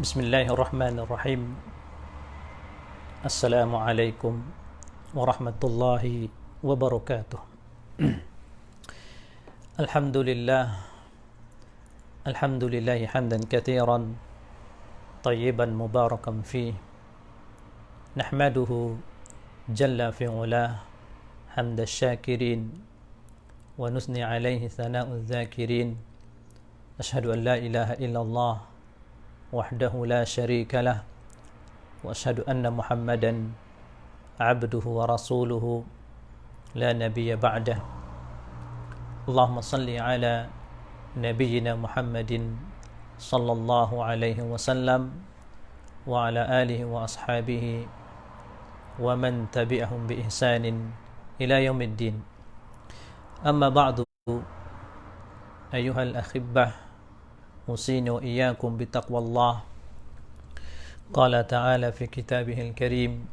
Bismillahirrahmanirrahim. Assalamualaikum warahmatullahi wabarakatuh. Alhamdulillah. Alhamdulillahi hamdan katsiran tayyiban mubarakan fih. Nahmaduhu jalla fi ulah hamda syakirin wa nusni alaihi thana'u dzakirin. Ashhadu an la ilaha illallah wahdahu la syarika lah wa asyhadu anna Muhammadan abduhu wa rasuluhu la nabiyya ba'dah. Allahumma salli ala nabiyyina Muhammadin sallallahu alaihi wasallam wa ala alihi wa ashabihi wa man tabi'ahum bi ihsanin ila yaumiddin. Amma ba'du, ayyuhal akhibbah, أوصيني وإياكم بتقوى الله. قال تعالى في كتابه الكريم: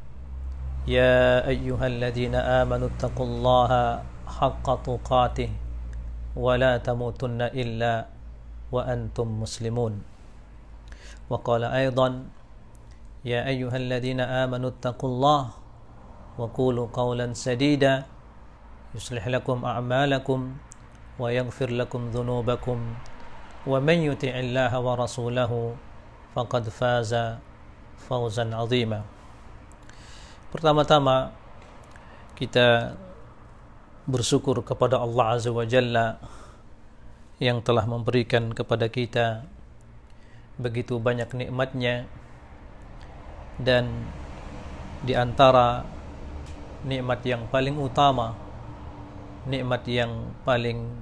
يا أيها الذين آمنوا اتقوا الله حق تقاته ولا تموتن إلا وأنتم مسلمون. وقال أيضا: يا أيها الذين آمنوا اتقوا الله وقولوا قولا سديدا يصلح لكم أعمالكم ويغفر لكم ذنوبكم ومن يطع الله ورسوله فقد فاز فوزا عظيما. Pertama-tama kita bersyukur kepada Allah Azza wa Jalla yang telah memberikan kepada kita begitu banyak nikmatnya, dan di antara nikmat yang paling utama, nikmat yang paling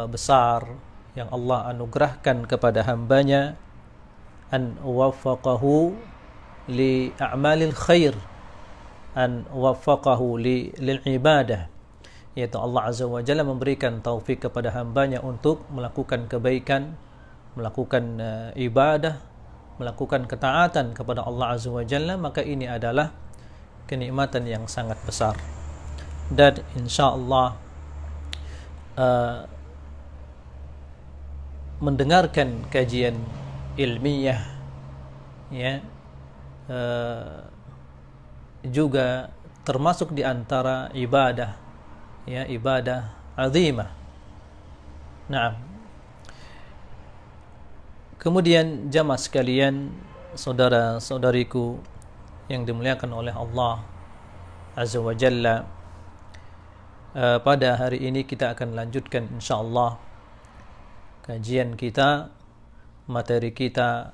besar yang Allah anugerahkan kepada hambanya, an waffaqahu li a'malil khair, an waffaqahu lil ibadah, yaitu Allah Azza wa Jalla memberikan taufik kepada hambanya untuk melakukan kebaikan, melakukan ibadah, melakukan ketaatan kepada Allah Azza wa Jalla. Maka ini adalah kenikmatan yang sangat besar, dan insyaallah mendengarkan kajian ilmiah juga termasuk di antara ibadah, ibadah azimah. Nah, kemudian jamaah sekalian, saudara-saudariku yang dimuliakan oleh Allah Azza wa Jalla, pada hari ini kita akan lanjutkan insyaallah kajian kita, materi kita,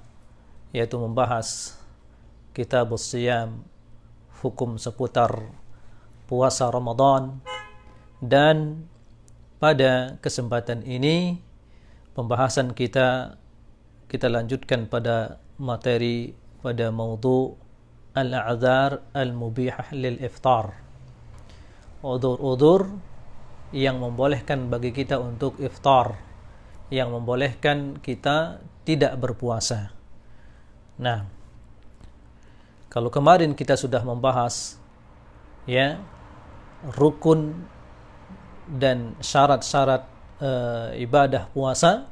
yaitu membahas Kitabus Shiyam, hukum seputar puasa Ramadan. Dan pada kesempatan ini pembahasan kita lanjutkan pada materi, pada maudhu al-a'dzar al-mubihah lil iftar, udzur-udzur yang membolehkan bagi kita untuk iftar, yang membolehkan kita tidak berpuasa. Nah, kalau kemarin kita sudah membahas rukun dan syarat-syarat ibadah puasa,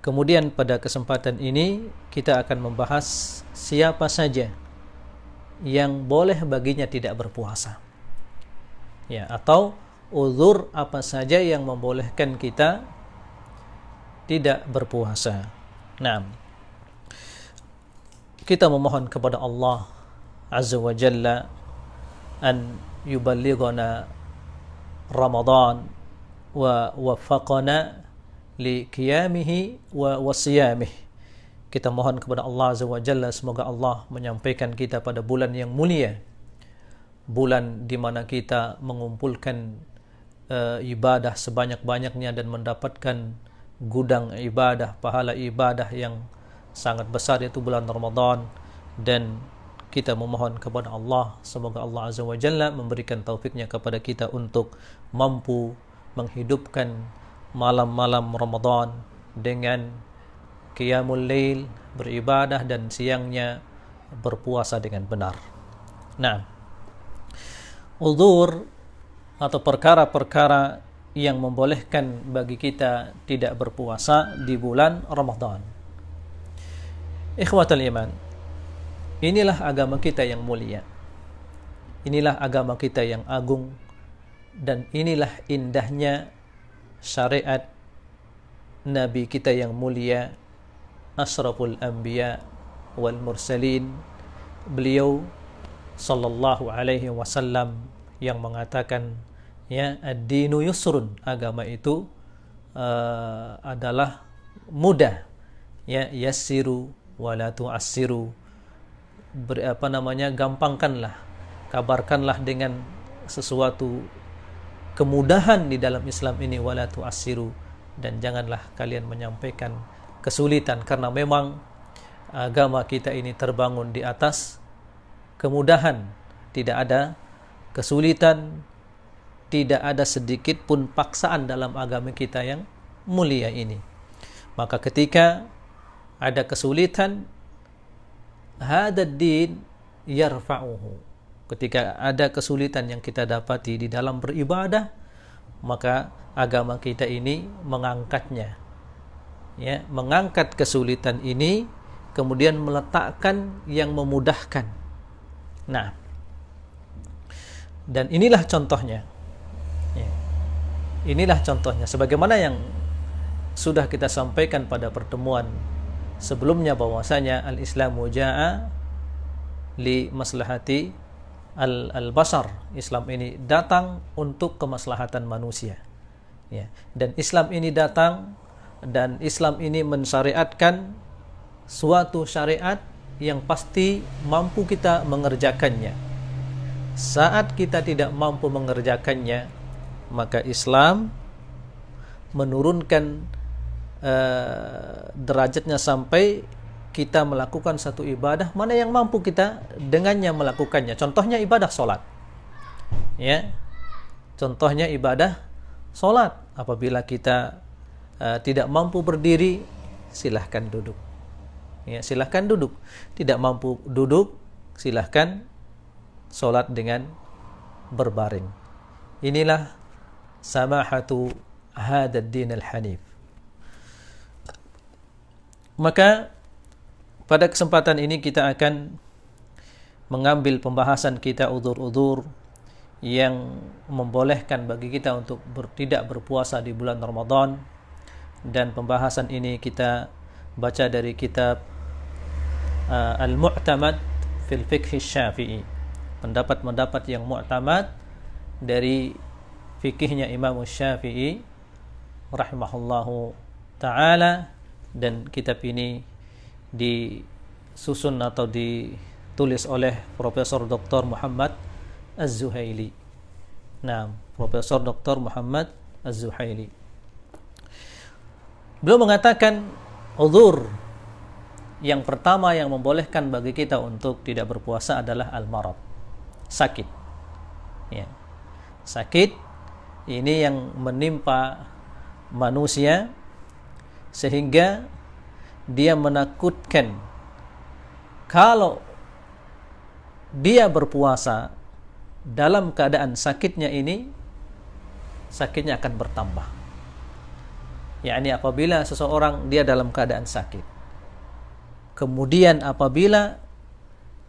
kemudian pada kesempatan ini kita akan membahas siapa saja yang boleh baginya tidak berpuasa, atau uzur apa saja yang membolehkan kita tidak berpuasa. Nah, kita memohon kepada Allah Azza wa Jalla an yuballighana Ramadan wa waffaqana li qiyamihi wa siyamihi. Kita mohon kepada Allah Azza wa Jalla semoga Allah menyampaikan kita pada bulan yang mulia, bulan di mana kita mengumpulkan ibadah sebanyak-banyaknya dan mendapatkan gudang ibadah, pahala ibadah yang sangat besar, yaitu bulan Ramadan. Dan kita memohon kepada Allah semoga Allah Azza wa Jalla memberikan taufiknya kepada kita untuk mampu menghidupkan malam-malam Ramadan dengan qiyamul lail, beribadah, dan siangnya berpuasa dengan benar. Nah, uzur atau perkara-perkara yang membolehkan bagi kita tidak berpuasa di bulan Ramadan. Ikhwatul iman, inilah agama kita yang mulia. Inilah agama kita yang agung, dan inilah indahnya syariat Nabi kita yang mulia, Ashraful Anbiya wal Mursalin, beliau sallallahu alaihi wasallam yang mengatakan, ya, ad-dinu yusrun, agama itu adalah mudah, ya, yassiru wala tu'assiru, gampangkanlah, kabarkanlah dengan sesuatu kemudahan di dalam Islam ini, wala tu'assiru, dan janganlah kalian menyampaikan kesulitan, karena memang agama kita ini terbangun di atas kemudahan, tidak ada kesulitan, tidak ada sedikit pun paksaan dalam agama kita yang mulia ini. Maka ketika ada kesulitan, hadad din yarfa'uhu, ketika ada kesulitan yang kita dapati di dalam beribadah, maka agama kita ini mengangkatnya, ya, mengangkat kesulitan ini, kemudian meletakkan yang memudahkan. Nah, dan inilah contohnya, ya, inilah contohnya, sebagaimana yang sudah kita sampaikan pada pertemuan sebelumnya, bahwasanya al-Islamu ja'a li maslahati al-basar, Islam ini datang untuk kemaslahatan manusia, ya. Dan Islam ini datang, dan Islam ini mensyariatkan suatu syariat yang pasti mampu kita mengerjakannya. Saat kita tidak mampu mengerjakannya, maka Islam menurunkan derajatnya sampai kita melakukan satu ibadah mana yang mampu kita dengannya melakukannya. Contohnya ibadah sholat, ya. Contohnya ibadah sholat. Apabila kita tidak mampu berdiri, silahkan duduk, ya, silahkan duduk. Tidak mampu duduk, silahkan sholat dengan berbaring. Inilah samahatu hadad din al-hanif. Maka pada kesempatan ini kita akan mengambil pembahasan kita udzur-udzur yang membolehkan bagi kita untuk tidak berpuasa di bulan Ramadan. Dan pembahasan ini kita baca dari kitab Al-Mu'tamad fil Fiqh Syafi'i, pendapat-pendapat yang mu'tamad dari fikihnya Imam Syafi'i rahimahullahu ta'ala. Dan kitab ini disusun atau ditulis oleh Profesor Dr. Muhammad Az-Zuhaili. Nah, Profesor Dr. Muhammad Az-Zuhaili, beliau mengatakan udzur yang pertama yang membolehkan bagi kita untuk tidak berpuasa adalah al-marad, sakit, ya. Sakit ini yang menimpa manusia sehingga dia menakutkan kalau dia berpuasa dalam keadaan sakitnya ini, sakitnya akan bertambah. yakni apabila seseorang dia dalam keadaan sakit, kemudian apabila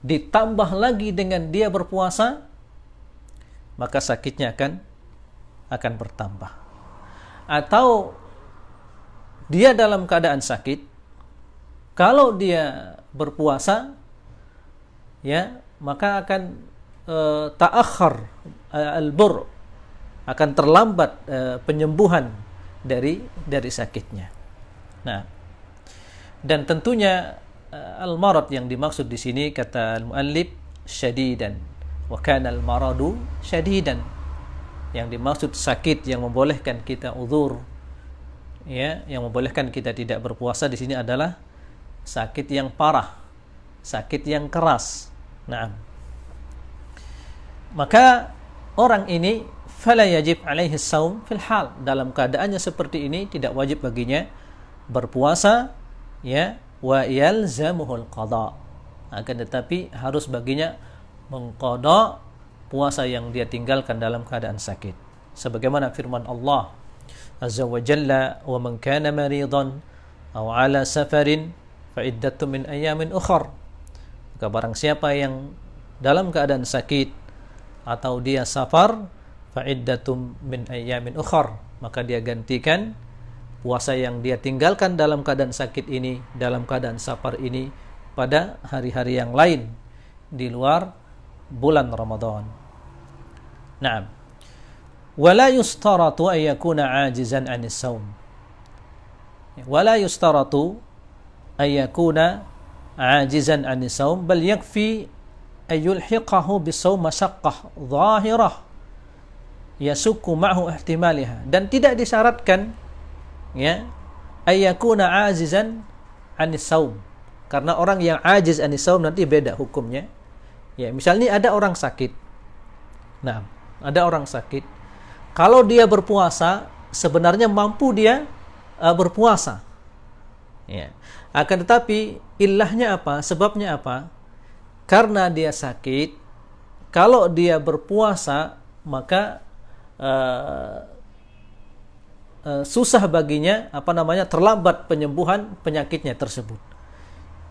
ditambah lagi dengan dia berpuasa, maka sakitnya akan bertambah. Atau dia dalam keadaan sakit, kalau dia berpuasa, ya, maka akan ta'akhir al-bur, akan terlambat penyembuhan dari sakitnya. Nah, dan tentunya al-marad yang dimaksud di sini kata al-muallif syadidan, wa kana al-maradu syadidan. Yang dimaksud sakit yang membolehkan kita uzur, ya, yang membolehkan kita tidak berpuasa di sini adalah sakit yang parah, sakit yang keras. Nah, maka orang ini fala yajib alaihi shaum fil hal, dalam keadaannya seperti ini tidak wajib baginya berpuasa, ya, wa yalzamuhul qada, akan tetapi harus baginya mengqada puasa yang dia tinggalkan dalam keadaan sakit, sebagaimana firman Allah azza wa jalla, wa man kana maridan aw ala safarin fa'iddatun min ayyamin ukhar. Maka barang siapa yang dalam keadaan sakit atau dia safar, fa'iddatun min ayyamin ukhar, maka dia gantikan puasa yang dia tinggalkan dalam keadaan sakit ini, dalam keadaan safar ini, pada hari-hari yang lain di luar bulan Ramadan. Naam. Wala yustaratu an yakuna ajizan 'anis shaum. Wala yustaratu an yakuna ajizan 'anis shaum, bal yakfi an yulhiqahu bisawm masyaqqah dhahirah yasukku ma'hu ihtimaliha. Dan tidak disyaratkan ya ayyakuna ajizan 'anis shaum, karena orang yang ajiz 'anis shaum nanti beda hukumnya. Ya, misalnya ada orang sakit. Nah, ada orang sakit. Kalau dia berpuasa, sebenarnya mampu dia berpuasa. Ya. Akan tetapi ilahnya apa? Sebabnya apa? Karena dia sakit. Kalau dia berpuasa, maka susah baginya terlambat penyembuhan penyakitnya tersebut.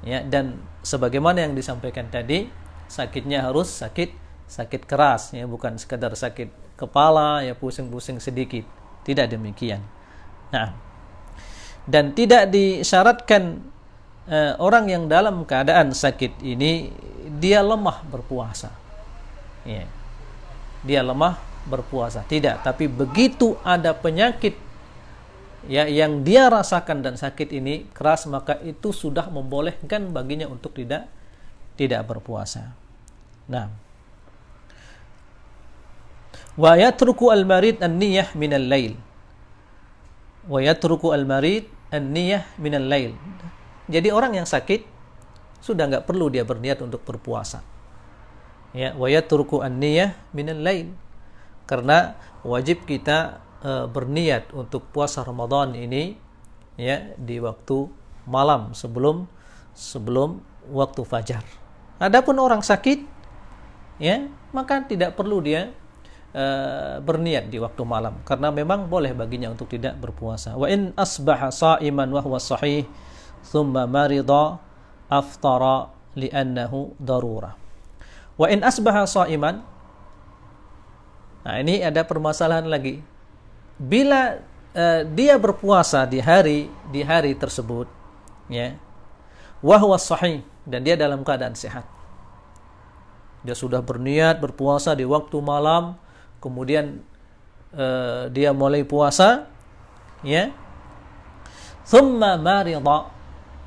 Ya, dan sebagaimana yang disampaikan tadi, sakitnya harus sakit keras, ya, bukan sekadar sakit kepala, ya, pusing-pusing sedikit. Tidak demikian. Nah, dan tidak disyaratkan orang yang dalam keadaan sakit ini dia lemah berpuasa. Ya. Dia lemah berpuasa, tidak, tapi begitu ada penyakit ya yang dia rasakan dan sakit ini keras, maka itu sudah membolehkan baginya untuk tidak berpuasa. Nah, wa yatruku al-marid an-niyah min al-lail. Wa yatruku al-marid an-niyah min al-lail. Jadi orang yang sakit sudah enggak perlu dia berniat untuk berpuasa. Ya, wa yatruku an-niyah min al-lail. Karena wajib kita berniat untuk puasa Ramadan ini ya di waktu malam sebelum waktu fajar. Adapun orang sakit ya, maka tidak perlu dia berniat di waktu malam, karena memang boleh baginya untuk tidak berpuasa. Wa in asbaha sha'iman wa huwa sahih thumma marida aftara li'annahu darurah. Wa in asbaha sha'iman. Nah, ini ada permasalahan lagi. Bila dia berpuasa di hari tersebut ya, wa huwa sahih, dan dia dalam keadaan sehat. Dia sudah berniat berpuasa di waktu malam, kemudian dia mulai puasa ya. Thumma marida,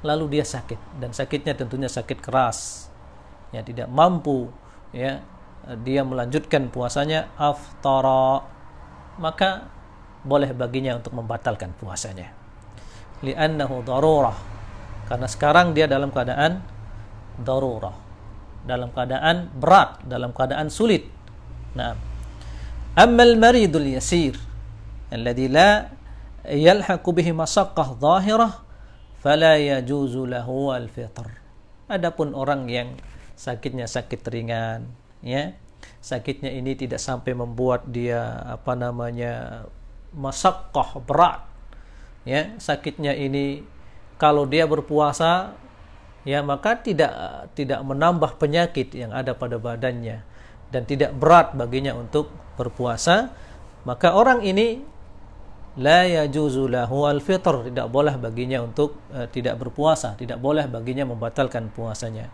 lalu dia sakit, dan sakitnya tentunya sakit keras. Ya, tidak mampu ya dia melanjutkan puasanya, aftara, maka boleh baginya untuk membatalkan puasanya. Li'annahu darurah, karena sekarang dia dalam keadaan darurah, dalam keadaan berat, dalam keadaan sulit. Nah, ammal maridul yasir alladhi la yalhaqu bihi masyaqqah dhahirah fala yajuzu lahu al-fitr. Adapun orang yang sakitnya sakit ringan ya, sakitnya ini tidak sampai membuat dia masyaqqah, berat ya, sakitnya ini kalau dia berpuasa ya maka tidak menambah penyakit yang ada pada badannya dan tidak berat baginya untuk berpuasa, maka orang ini la yajuzu lahu al-fitr, tidak boleh baginya untuk tidak berpuasa, tidak boleh baginya membatalkan puasanya.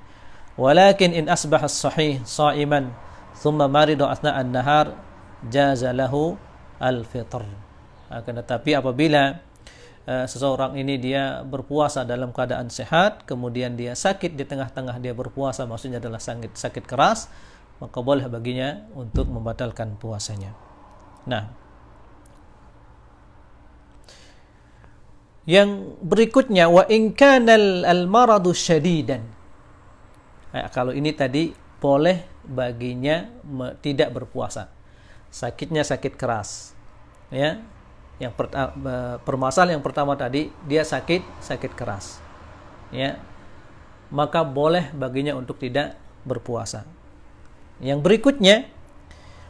Walakin in asbaha as-sahih sha'iman thumma marida athna an-nahar jaza lahu al-fitr. Akan tetapi apabila seseorang ini dia berpuasa dalam keadaan sehat, kemudian dia sakit di tengah-tengah dia berpuasa, maksudnya adalah sakit keras, maka boleh baginya untuk membatalkan puasanya. Nah, yang berikutnya, wa in kana al-maradu syadidan. Kalau ini tadi boleh baginya tidak berpuasa, sakitnya sakit keras ya. Yang permasalahan yang pertama tadi, dia sakit keras ya, maka boleh baginya untuk tidak berpuasa. Yang berikutnya,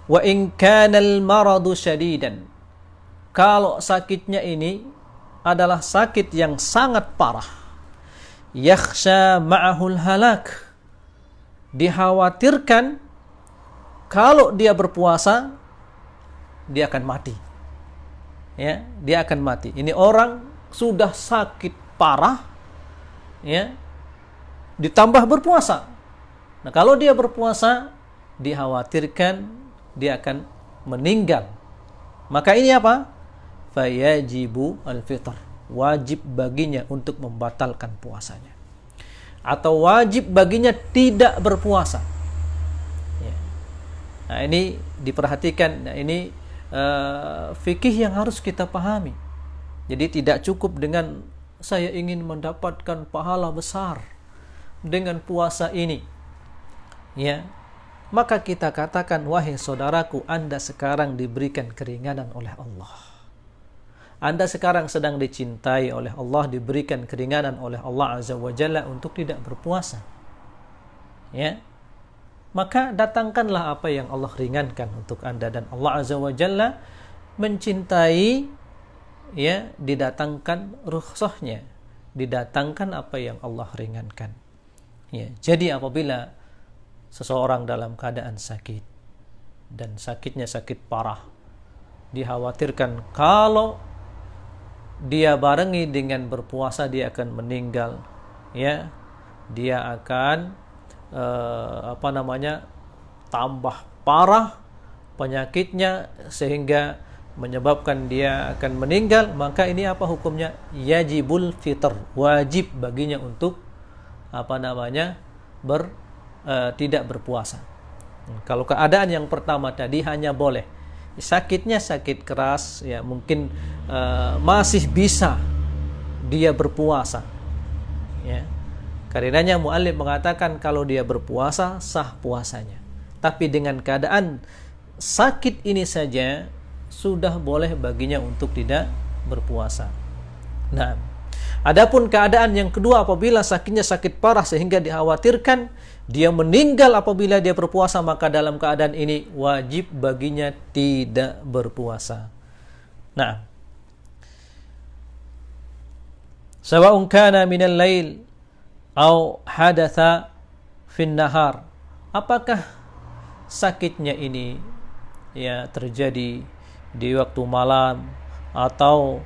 wa in kana al-maradu syadidan, kalau sakitnya ini adalah sakit yang sangat parah, yakhsha ma'ahul halak. Dikhawatirkan kalau dia berpuasa dia akan mati. Ya, dia akan mati. Ini orang sudah sakit parah, ya, ditambah berpuasa. Nah, kalau dia berpuasa dikhawatirkan dia akan meninggal. Maka ini apa? Fayajibu al-fitr. Wajib baginya untuk membatalkan puasanya. Atau wajib baginya tidak berpuasa. Ya. Nah, ini diperhatikan. Nah, ini fikih yang harus kita pahami. Jadi tidak cukup dengan saya ingin mendapatkan pahala besar dengan puasa ini. Ya. Maka kita katakan, wahai saudaraku, Anda sekarang diberikan keringanan oleh Allah. Anda sekarang sedang dicintai oleh Allah, diberikan keringanan oleh Allah Azza wa Jalla untuk tidak berpuasa. Ya. Maka datangkanlah apa yang Allah ringankan untuk Anda, dan Allah Azza wa Jalla mencintai, ya, didatangkan rukhsahnya, didatangkan apa yang Allah ringankan. Ya. Jadi apabila seseorang dalam keadaan sakit dan sakitnya sakit parah, dikhawatirkan kalau dia barengi dengan berpuasa dia akan meninggal, ya, dia akan tambah parah penyakitnya sehingga menyebabkan dia akan meninggal. Maka ini apa hukumnya? Yajibul fitr, wajib baginya untuk tidak berpuasa. Kalau keadaan yang pertama tadi hanya boleh sakitnya sakit keras, ya, mungkin masih bisa dia berpuasa, ya. Karenanya muallif mengatakan kalau dia berpuasa sah puasanya. Tapi dengan keadaan sakit ini saja sudah boleh baginya untuk tidak berpuasa. Nah, adapun keadaan yang kedua, apabila sakitnya sakit parah sehingga dikhawatirkan dia meninggal apabila dia berpuasa, maka dalam keadaan ini wajib baginya tidak berpuasa. Nah, sawa'un kana minal lail au hadatha fin nahar. Apakah sakitnya ini, ya, terjadi di waktu malam atau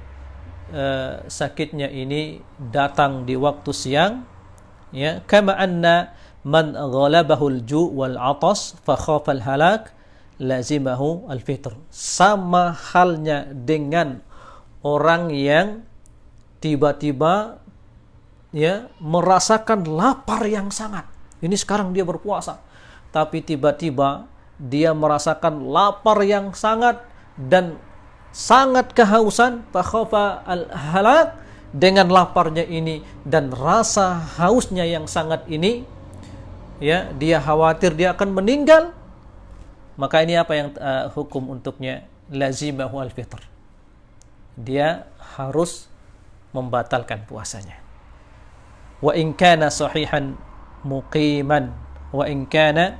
sakitnya ini datang di waktu siang, ya, kama anna man ghalabahu al-ju' wal 'atas fa khafa al-halak lazimahu al-fitr. Sama halnya dengan orang yang tiba-tiba, ya, merasakan lapar yang sangat. Ini sekarang dia berpuasa, tapi tiba-tiba dia merasakan lapar yang sangat dan sangat kehausan, fa khafa al-halak, dengan laparnya ini dan rasa hausnya yang sangat ini, ya, dia khawatir dia akan meninggal. Maka ini apa yang hukum untuknya? Lazimahu al-fitr. Dia harus membatalkan puasanya. Wa in kana sahihan muqiman, wa in kana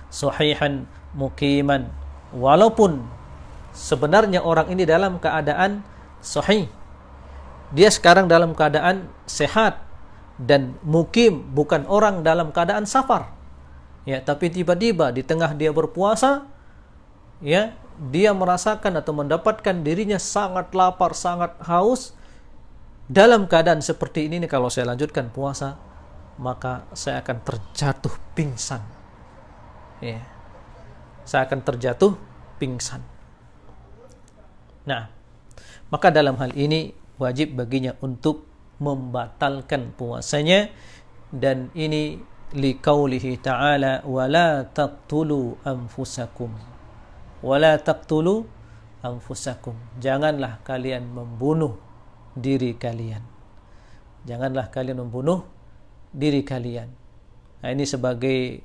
sahihan muqiman, walaupun sebenarnya orang ini dalam keadaan sahih, dia sekarang dalam keadaan sehat dan mukim, bukan orang dalam keadaan safar, ya, tapi tiba-tiba di tengah dia berpuasa, ya, dia merasakan atau mendapatkan dirinya sangat lapar, sangat haus. Dalam keadaan seperti ini, kalau saya lanjutkan puasa, maka saya akan terjatuh pingsan, ya, saya akan terjatuh pingsan. Nah, maka dalam hal ini wajib baginya untuk membatalkan puasanya, dan ini liqaulihi ta'ala wala taqtulu anfusakum, wala taqtulu anfusakum, janganlah kalian membunuh diri kalian, janganlah kalian membunuh diri kalian. Nah, ini sebagai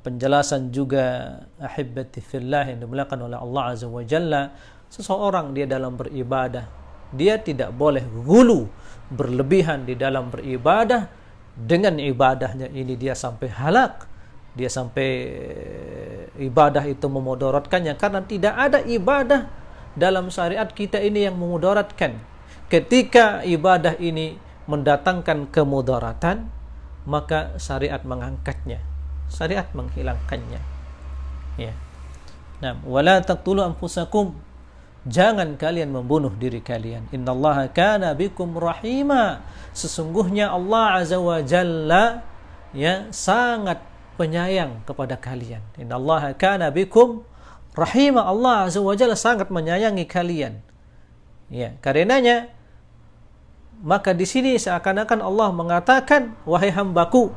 penjelasan juga, ahibbati fillah, yang dimuliakan oleh Allah Azza wa Jalla. Seseorang dia dalam beribadah, dia tidak boleh ghulu, berlebihan di dalam beribadah. Dengan ibadahnya ini dia sampai halak, dia sampai ibadah itu memudaratkannya, karena tidak ada ibadah dalam syariat kita ini yang memudaratkan. Ketika ibadah ini mendatangkan kemudaratan, maka syariat mengangkatnya, syariat menghilangkannya. Ya. Nah, wala taqtulu anfusakum, jangan kalian membunuh diri kalian. Innallaha kana bikum rahima, sesungguhnya Allah azza wa jalla ya sangat penyayang kepada kalian. Innallaha kana bikum rahima, Allah azza wa jalla sangat menyayangi kalian. Ya, karenanya maka di sini seakan-akan Allah mengatakan, wahai hambaku,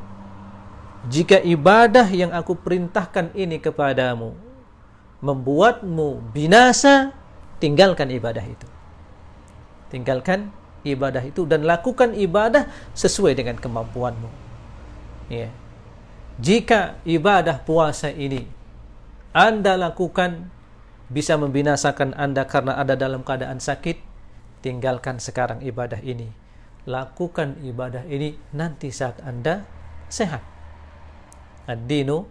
jika ibadah yang aku perintahkan ini kepadamu membuatmu binasa, tinggalkan ibadah itu. Tinggalkan ibadah itu dan lakukan ibadah sesuai dengan kemampuanmu. Ya. Jika ibadah puasa ini Anda lakukan bisa membinasakan Anda karena ada dalam keadaan sakit, tinggalkan sekarang ibadah ini. Lakukan ibadah ini nanti saat Anda sehat. Ad-dinu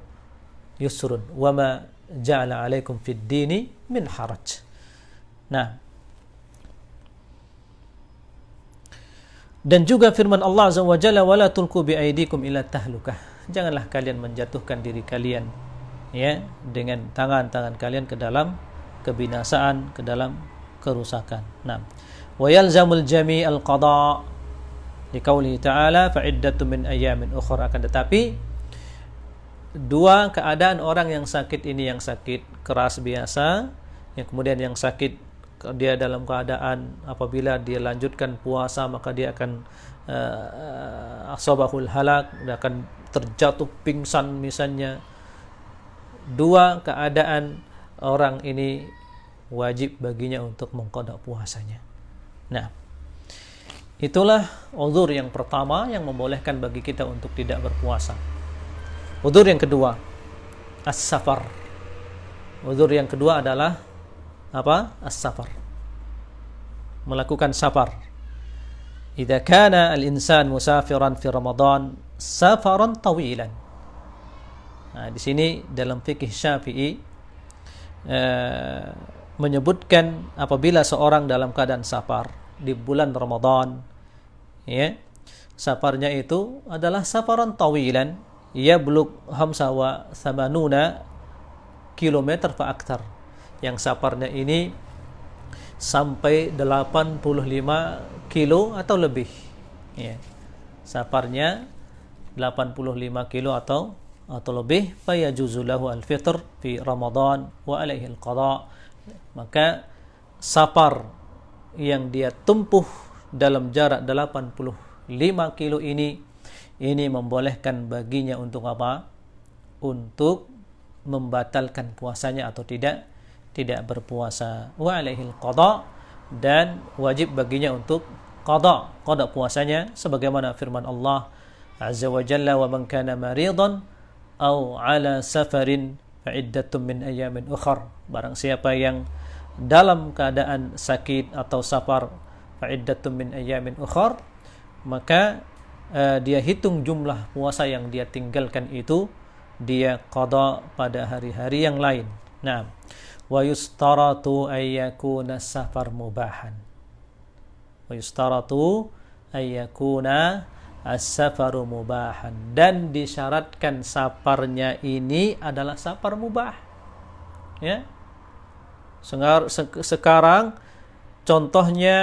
yusrun wa ma ja'ala 'alaikum fid dini min haraj. Nah, dan juga firman Allah azza wa jalla, wala tulqu bi aidikum ila tahlukah, janganlah kalian menjatuhkan diri kalian ya dengan tangan-tangan kalian ke dalam kebinasaan, ke dalam kerusakan. Nah, wa yalzamul jami'al qada di qaulihi ta'ala fa'iddatun min ayyamin ukhra, akan tetapi dua keadaan orang yang sakit ini, yang sakit keras biasa, yang kemudian yang sakit dia dalam keadaan apabila dia lanjutkan puasa maka dia akan asabahul halak, dia akan terjatuh pingsan misalnya. Dua keadaan orang ini wajib baginya untuk mengqada puasanya. Nah, itulah uzur yang pertama yang membolehkan bagi kita untuk tidak berpuasa. Uzur yang kedua, as-safar. Uzur yang kedua adalah apa? As-safar. Melakukan safar. Idza kana al-insan musafiran fi Ramadan safaran tawilan. Nah, di sini dalam fikih Syafi'i menyebutkan apabila seorang dalam keadaan safar di bulan Ramadan, ya, safarnya itu adalah safaran tawilan, yablugh 85 kilometer fa aktar, yang safarnya ini sampai 85 kilo atau lebih, ya. Safarnya 85 kilo atau lebih, fa yajuzu lahu al-fitr fi Ramadan wa alaihi al-qada. Maka safar yang dia tempuh dalam jarak 85 kilo ini membolehkan baginya untuk apa? Untuk membatalkan puasanya atau tidak berpuasa. Wa alaihil qada, dan wajib baginya untuk qada puasanya sebagaimana firman Allah azza wa jalla, wa man kana maridan aw ala safarin fa iddatun min ayamin ukhra. Barang siapa yang dalam keadaan sakit atau safar, fa iddatun min ayamin ukhra, maka dia hitung jumlah puasa yang dia tinggalkan itu, dia qada pada hari-hari yang lain. Nah, wa yustaratu ayyakuna safar mubahan. Wa yustaratu ayyakuna as-safaru mubahan, dan disyaratkan safarnya ini adalah safar mubah. Ya. Sekarang contohnya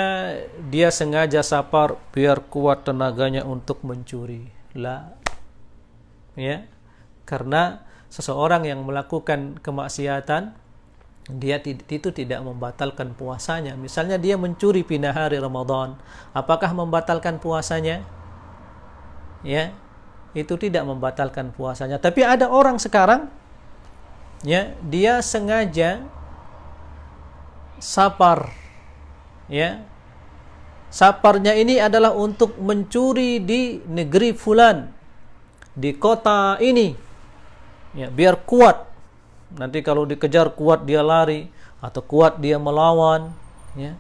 dia sengaja safar biar kuat tenaganya untuk mencuri. La. Ya. Karena seseorang yang melakukan kemaksiatan, dia itu tidak membatalkan puasanya. Misalnya dia mencuri pada hari Ramadan, apakah membatalkan puasanya? Ya, itu tidak membatalkan puasanya. Tapi ada orang sekarang, ya, dia sengaja safar, ya. Safarnya ini adalah untuk mencuri di negeri fulan, di kota ini, ya, biar kuat. Nanti kalau dikejar kuat dia lari, atau kuat dia melawan, ya,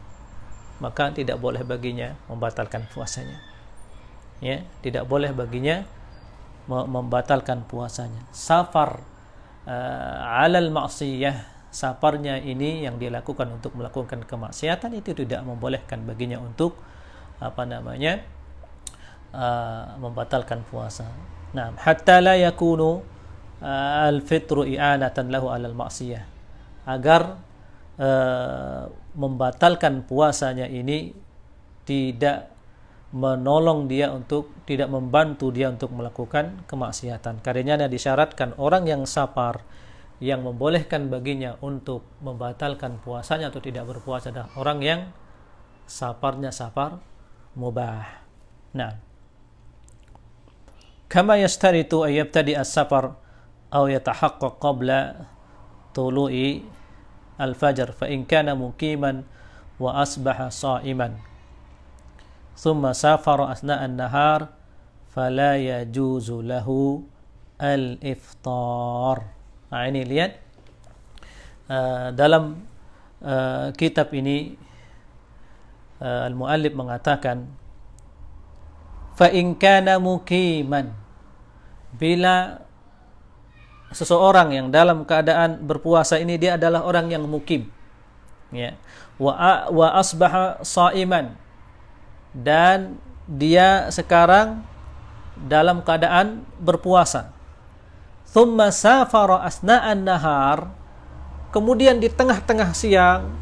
maka tidak boleh baginya membatalkan puasanya. Ya, tidak boleh baginya membatalkan puasanya. Safar alal ma'siyah, safarnya ini yang dilakukan untuk melakukan kemaksiatan, itu tidak membolehkan baginya untuk membatalkan puasa. Nah, hatta la yakunu al-fitru i'anatan lahu 'alal ma'siyah. Agar membatalkan puasanya ini tidak menolong dia untuk, tidak membantu dia untuk melakukan kemaksiatan. Karenanya disyaratkan orang yang sapar, yang membolehkan baginya untuk membatalkan puasanya atau tidak berpuasa adalah orang yang saparnya sapar mubah. Nah, kama yastaritu ay yabtadi as-safar aw yatahaqqaq qabla tulu'i al-fajr fa in kana muqiman wa asbaha sha'iman thumma safara asna an-nahar fala yajuzu lahu al-iftar. Nah, ini lihat dalam kitab ini al-muallif mengatakan fa in kana muqiman, bila seseorang yang dalam keadaan berpuasa ini dia adalah orang yang mukim, ya, wa asbaha shaiman, dan dia sekarang dalam keadaan berpuasa. Thumma safara asna'an nahar, kemudian di tengah-tengah siang,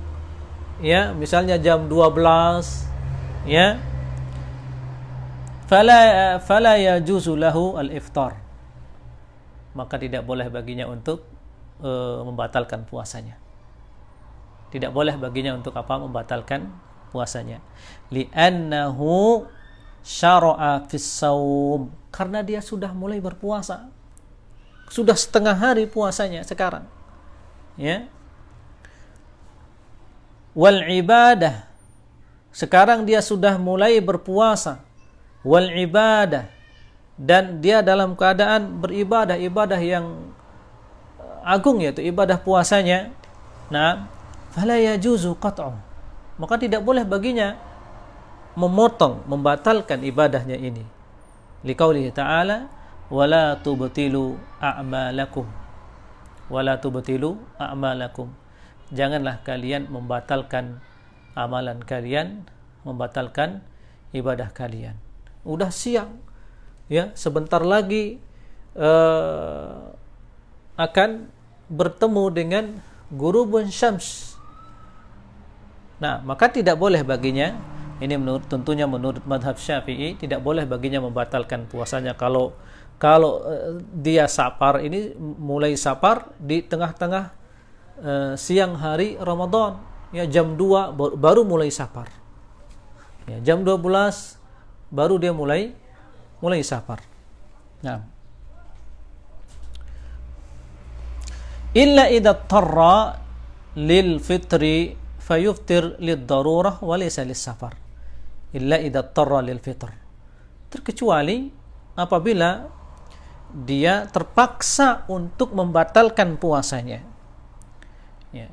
ya, misalnya jam 12, ya, fala yajuzu lahu al-iftar, maka tidak boleh baginya untuk membatalkan puasanya. Tidak boleh baginya untuk apa? Membatalkan puasanya. Li'annahu syara'a fis shaum, karena dia sudah mulai berpuasa. Sudah setengah hari puasanya sekarang. Ya. Wal ibadah, sekarang dia sudah mulai berpuasa. Wal ibadah, dan dia dalam keadaan beribadah, ibadah yang agung, yaitu ibadah puasanya. Nah, fala yajuzu qat'u, maka tidak boleh baginya memotong, membatalkan ibadahnya ini. Liqaulihi ta'ala wala tubtilu a'malakum, wala tubtilu a'malakum, janganlah kalian membatalkan amalan kalian, membatalkan ibadah kalian. Udah siang, ya, sebentar lagi akan bertemu dengan ghurubun syams. Nah, maka tidak boleh baginya, ini tentunya menurut madhab Syafi'i, tidak boleh baginya membatalkan puasanya kalau dia sapar, ini mulai sapar di tengah-tengah siang hari Ramadan, ya, jam 2 baru mulai sapar, ya, jam 12 baru dia mulai sapar. Nah, illa idza tarra lil fitri fayuftir lid darurah wa laysa lis safar. Illa idza tarra lil fitr, terkecuali apabila dia terpaksa untuk membatalkan puasanya, ya.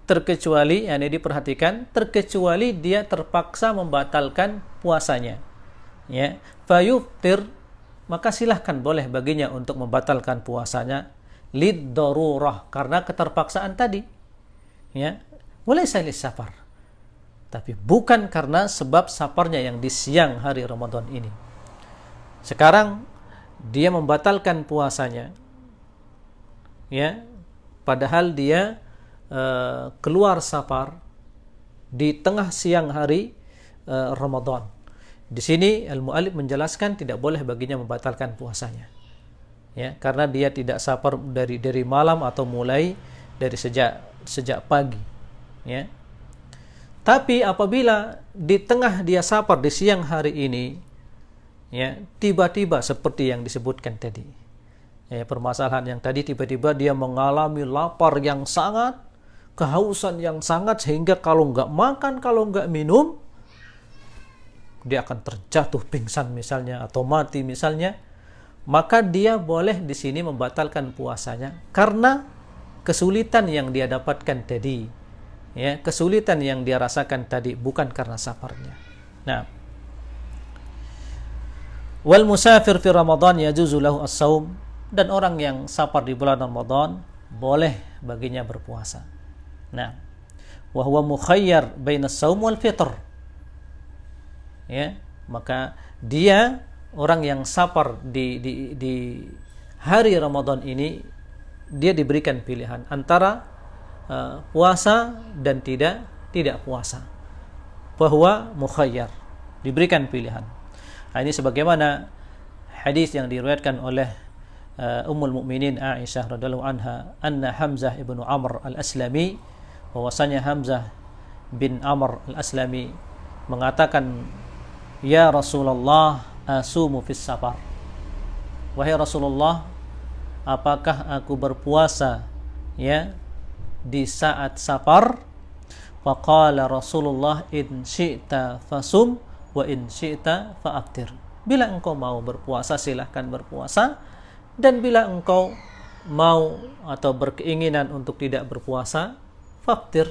Terkecuali, ini diperhatikan, terkecuali dia terpaksa membatalkan puasanya, ya. Fayuftir, maka silahkan boleh baginya untuk membatalkan puasanya lid darurah, karena keterpaksaan tadi, ya. Walaysa lis safar, tapi bukan karena sebab saparnya yang di siang hari Ramadan ini. Sekarang dia membatalkan puasanya, ya, padahal dia keluar safar di tengah siang hari Ramadan. Di sini al-muallif menjelaskan tidak boleh baginya membatalkan puasanya, ya, karena dia tidak safar dari malam atau mulai dari sejak pagi, ya. Tapi apabila di tengah dia safar di siang hari ini, ya, tiba-tiba seperti yang disebutkan tadi, ya, permasalahan yang tadi, tiba-tiba dia mengalami lapar yang sangat, kehausan yang sangat, sehingga kalau nggak makan, kalau nggak minum, dia akan terjatuh pingsan misalnya, atau mati misalnya, maka dia boleh di sini membatalkan puasanya karena kesulitan yang dia dapatkan tadi, ya, kesulitan yang dia rasakan tadi, bukan karena safarnya. Nah, wal musafir fi Ramadan yajuzu lahu as-saum, dan orang yang safar di bulan Ramadan boleh baginya berpuasa. Nah, wa huwa mukhayyar baina as-saum wal fitr, ya, maka dia orang yang sabar di hari Ramadan ini, dia diberikan pilihan antara puasa dan tidak puasa. Bahwa mukhayyar, diberikan pilihan. Nah, ini sebagaimana hadis yang diriwayatkan oleh Ummul Mukminin Aisyah radhiyallahu anha, anna Hamzah ibnu Amr al-Aslami, bahwasanya Hamzah bin Amr al-Aslami mengatakan, ya Rasulullah, asumu fis safar. Wahai Rasulullah, apakah aku berpuasa ya di saat safar? Faqala Rasulullah, in syi'ta fasum wa in syi'ta fa'aftir. Bila engkau mau berpuasa, silahkan berpuasa, dan bila engkau mau atau berkeinginan untuk tidak berpuasa, fa'aftir,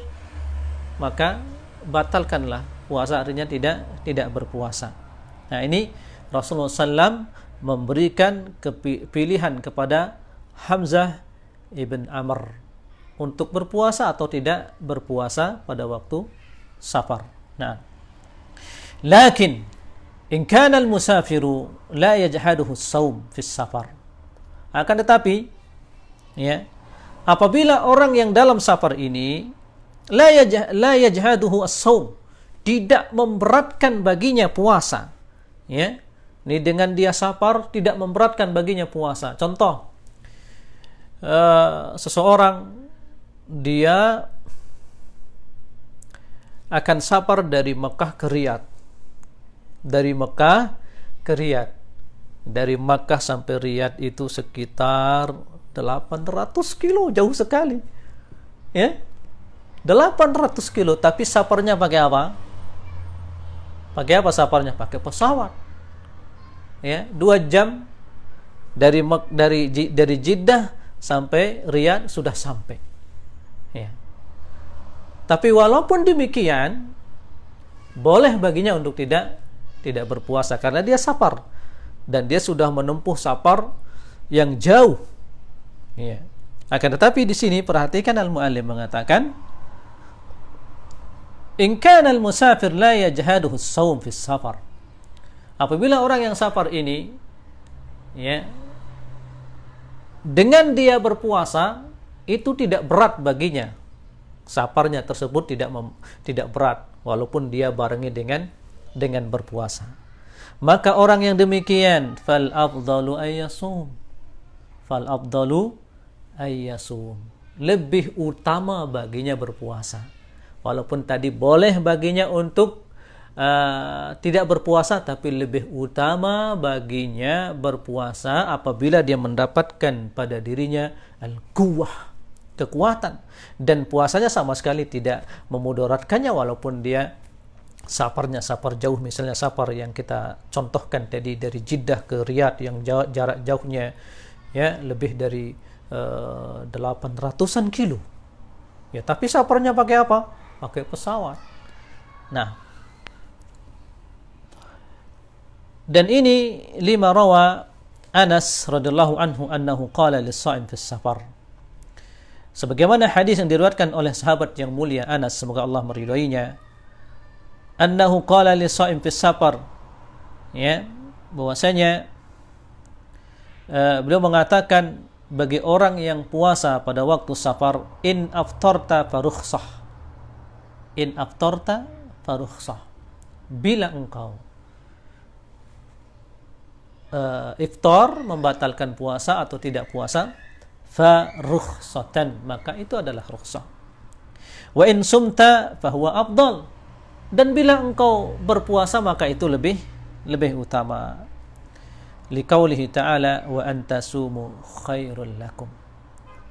maka batalkanlah puasa, artinya tidak berpuasa. Nah, ini Rasulullah SAW memberikan pilihan kepada Hamzah ibn Amr untuk berpuasa atau tidak berpuasa pada waktu safar. Nah, lakin in kana al-musafiru la yajhaduhu as-shaum fi safar. Akan tetapi ya, apabila orang yang dalam safar ini la yajhaduhu as-shaum, tidak memberatkan baginya puasa, ya. Ini dengan dia safar tidak memberatkan baginya puasa. Contoh, seseorang dia akan safar dari Mekah ke Riyadh. Dari Mekah ke Riyadh. Dari Mekah sampai Riyadh itu sekitar 800 kilo, jauh sekali. Ya. 800 kilo, tapi safarnya pakai apa? Pakai apa safarnya? Pakai pesawat. Ya, 2 jam dari Jeddah sampai Riyadh sudah sampai. Ya. Tapi walaupun demikian, boleh baginya untuk tidak berpuasa karena dia safar dan dia sudah menempuh safar yang jauh. Ya. Akan tetapi di sini perhatikan al-muallim mengatakan, in kana al-musafir la yajhaduhu as-shaum fi as-safar. Apabila orang yang safar ini ya, dengan dia berpuasa itu tidak berat baginya. Safarnya tersebut tidak berat walaupun dia barengi dengan berpuasa. Maka orang yang demikian, fal afdalu ayyasum. Fal afdalu ayyasum. Lebih utama baginya berpuasa. Walaupun tadi boleh baginya untuk tidak berpuasa, tapi lebih utama baginya berpuasa apabila dia mendapatkan pada dirinya al-quwwah, kekuatan, dan puasanya sama sekali tidak memudaratkannya walaupun dia safarnya safar jauh, misalnya safar yang kita contohkan tadi dari Jeddah ke Riyadh yang jarak jauhnya ya lebih dari 800-an kilo. Ya, tapi safarnya pakai apa? Pakai pesawat. Nah, dan ini lima rawa Anas radhiyallahu anhu annahu qala lis-sha'im fis safar. Sebagaimana hadis yang diriwayatkan oleh sahabat yang mulia Anas, semoga Allah meridhoinya, annahu qala lis-sha'im fis safar, ya, bahwasanya beliau mengatakan bagi orang yang puasa pada waktu safar, in aftarta farukhsah. In aftarta farukhsah. Bila engkau iftar, membatalkan puasa atau tidak puasa, fa rukhsatan, maka itu adalah rukhsah. Wa in sumta fa huwa afdal, dan bila engkau berpuasa maka itu lebih utama. Liqaulihi ta'ala, wa antasumu khairul lakum.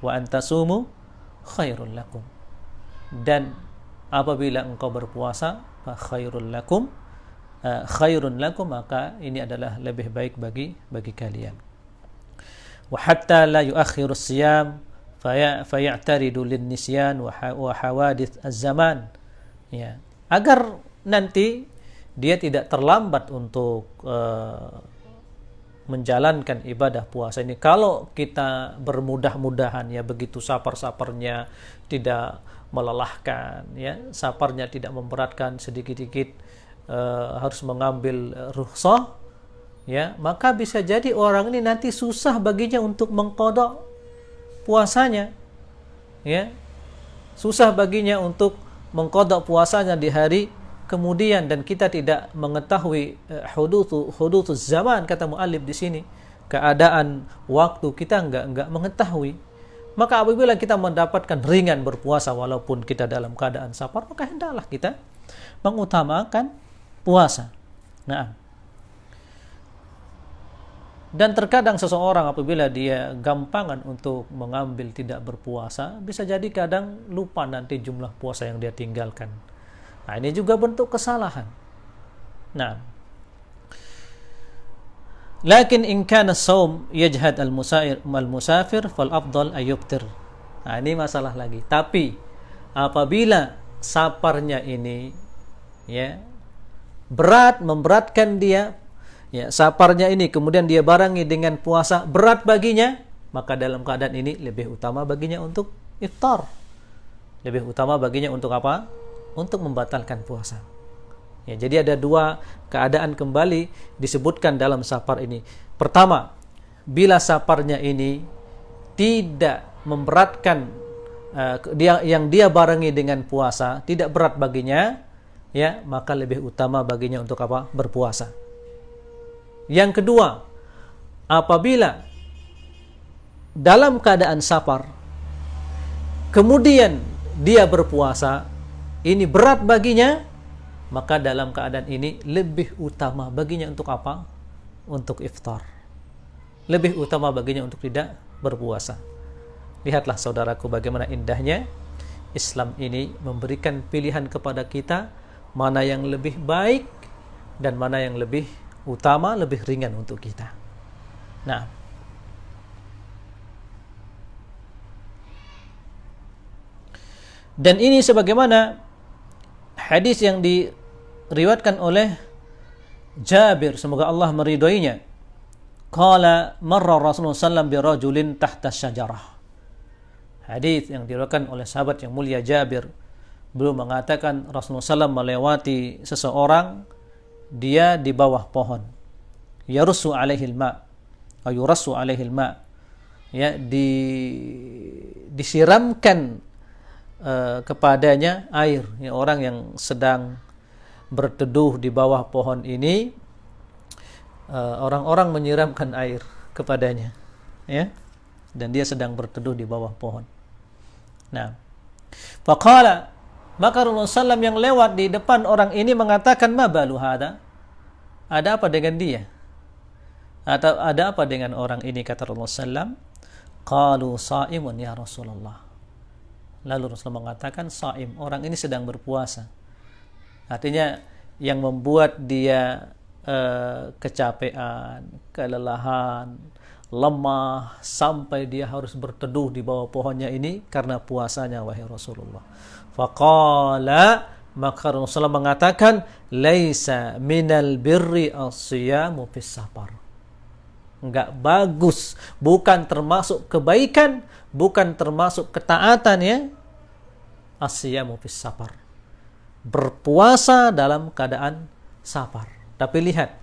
Wa antasumu khairul lakum. Dan apabila engkau berpuasa, fa khairul lakum, khairun lakum, maka ini adalah lebih baik bagi kalian. Wa hatta la yuakhirus siyam fayataridu lin-nisyan wa hawadith az-zaman, ya, agar nanti dia tidak terlambat untuk menjalankan ibadah puasa ini. Kalau kita bermudah-mudahan, ya, begitu safar-safarnya tidak melelahkan, ya, safarnya tidak memberatkan, sedikit-sedikit harus mengambil rukhsah, ya, maka bisa jadi orang ini nanti susah baginya untuk mengqadha puasanya, ya, susah baginya untuk mengqadha puasanya di hari kemudian, dan kita tidak mengetahui hudutuz zaman, kata muallif di sini, keadaan waktu kita enggak mengetahui. Maka apabila kita mendapatkan ringan berpuasa walaupun kita dalam keadaan safar, maka hendaklah kita mengutamakan puasa. Nah, dan terkadang seseorang apabila dia gampangan untuk mengambil tidak berpuasa, bisa jadi kadang lupa nanti jumlah puasa yang dia tinggalkan. Nah, ini juga bentuk kesalahan. Nah, lakin in kana shaum yajhad al-musafir fal afdal ayyubtir. Nah, ini masalah lagi. Tapi apabila safarnya ini, ya, memberatkan dia, ya, safarnya ini kemudian dia barengi dengan puasa, berat baginya, maka dalam keadaan ini lebih utama baginya untuk iftar. Lebih utama baginya untuk apa? Untuk membatalkan puasa. Ya, jadi ada dua keadaan kembali disebutkan dalam safar ini. Pertama, bila safarnya ini tidak memberatkan, yang dia barengi dengan puasa tidak berat baginya, ya, maka lebih utama baginya untuk apa? Berpuasa. Yang kedua, apabila dalam keadaan safar kemudian dia berpuasa, ini berat baginya, maka dalam keadaan ini lebih utama baginya untuk apa? Untuk iftar. Lebih utama baginya untuk tidak berpuasa. Lihatlah saudaraku bagaimana indahnya Islam ini memberikan pilihan kepada kita mana yang lebih baik dan mana yang lebih utama, lebih ringan untuk kita. Nah, dan ini sebagaimana hadis yang diriwayatkan oleh Jabir, semoga Allah meridhoinya. Qala marra Rasulullah sallallahu alaihi wasallam bi rajulin tahta syajarah. Hadis yang diriwayatkan oleh sahabat yang mulia Jabir. Beliau mengatakan Rasulullah SAW melewati seseorang, dia di bawah pohon. Yarussu alaihil ma, yurassu alaihil ma. Ya, disiramkan kepadanya air. Ya, orang yang sedang berteduh di bawah pohon ini, orang-orang menyiramkan air kepadanya, ya, dan dia sedang berteduh di bawah pohon. Nah, faqala, maka Rasulullah SAW yang lewat di depan orang ini mengatakan, ma balu hada, ada apa dengan dia? Atau ada apa dengan orang ini, kata Rasulullah SAW. Qalu sa'imun ya Rasulullah. Lalu Rasulullah mengatakan, sa'im, orang ini sedang berpuasa. Artinya yang membuat dia kecapean, kelelahan, lemah, sampai dia harus berteduh di bawah pohonnya ini karena puasanya, wahai Rasulullah. Faqala, maka Rasulullah mengatakan, laisa minal birri as-siyamu fis safar. Enggak bagus, bukan termasuk kebaikan, bukan termasuk ketaatan, ya, as-siyamu fis safar, berpuasa dalam keadaan safar. Tapi lihat,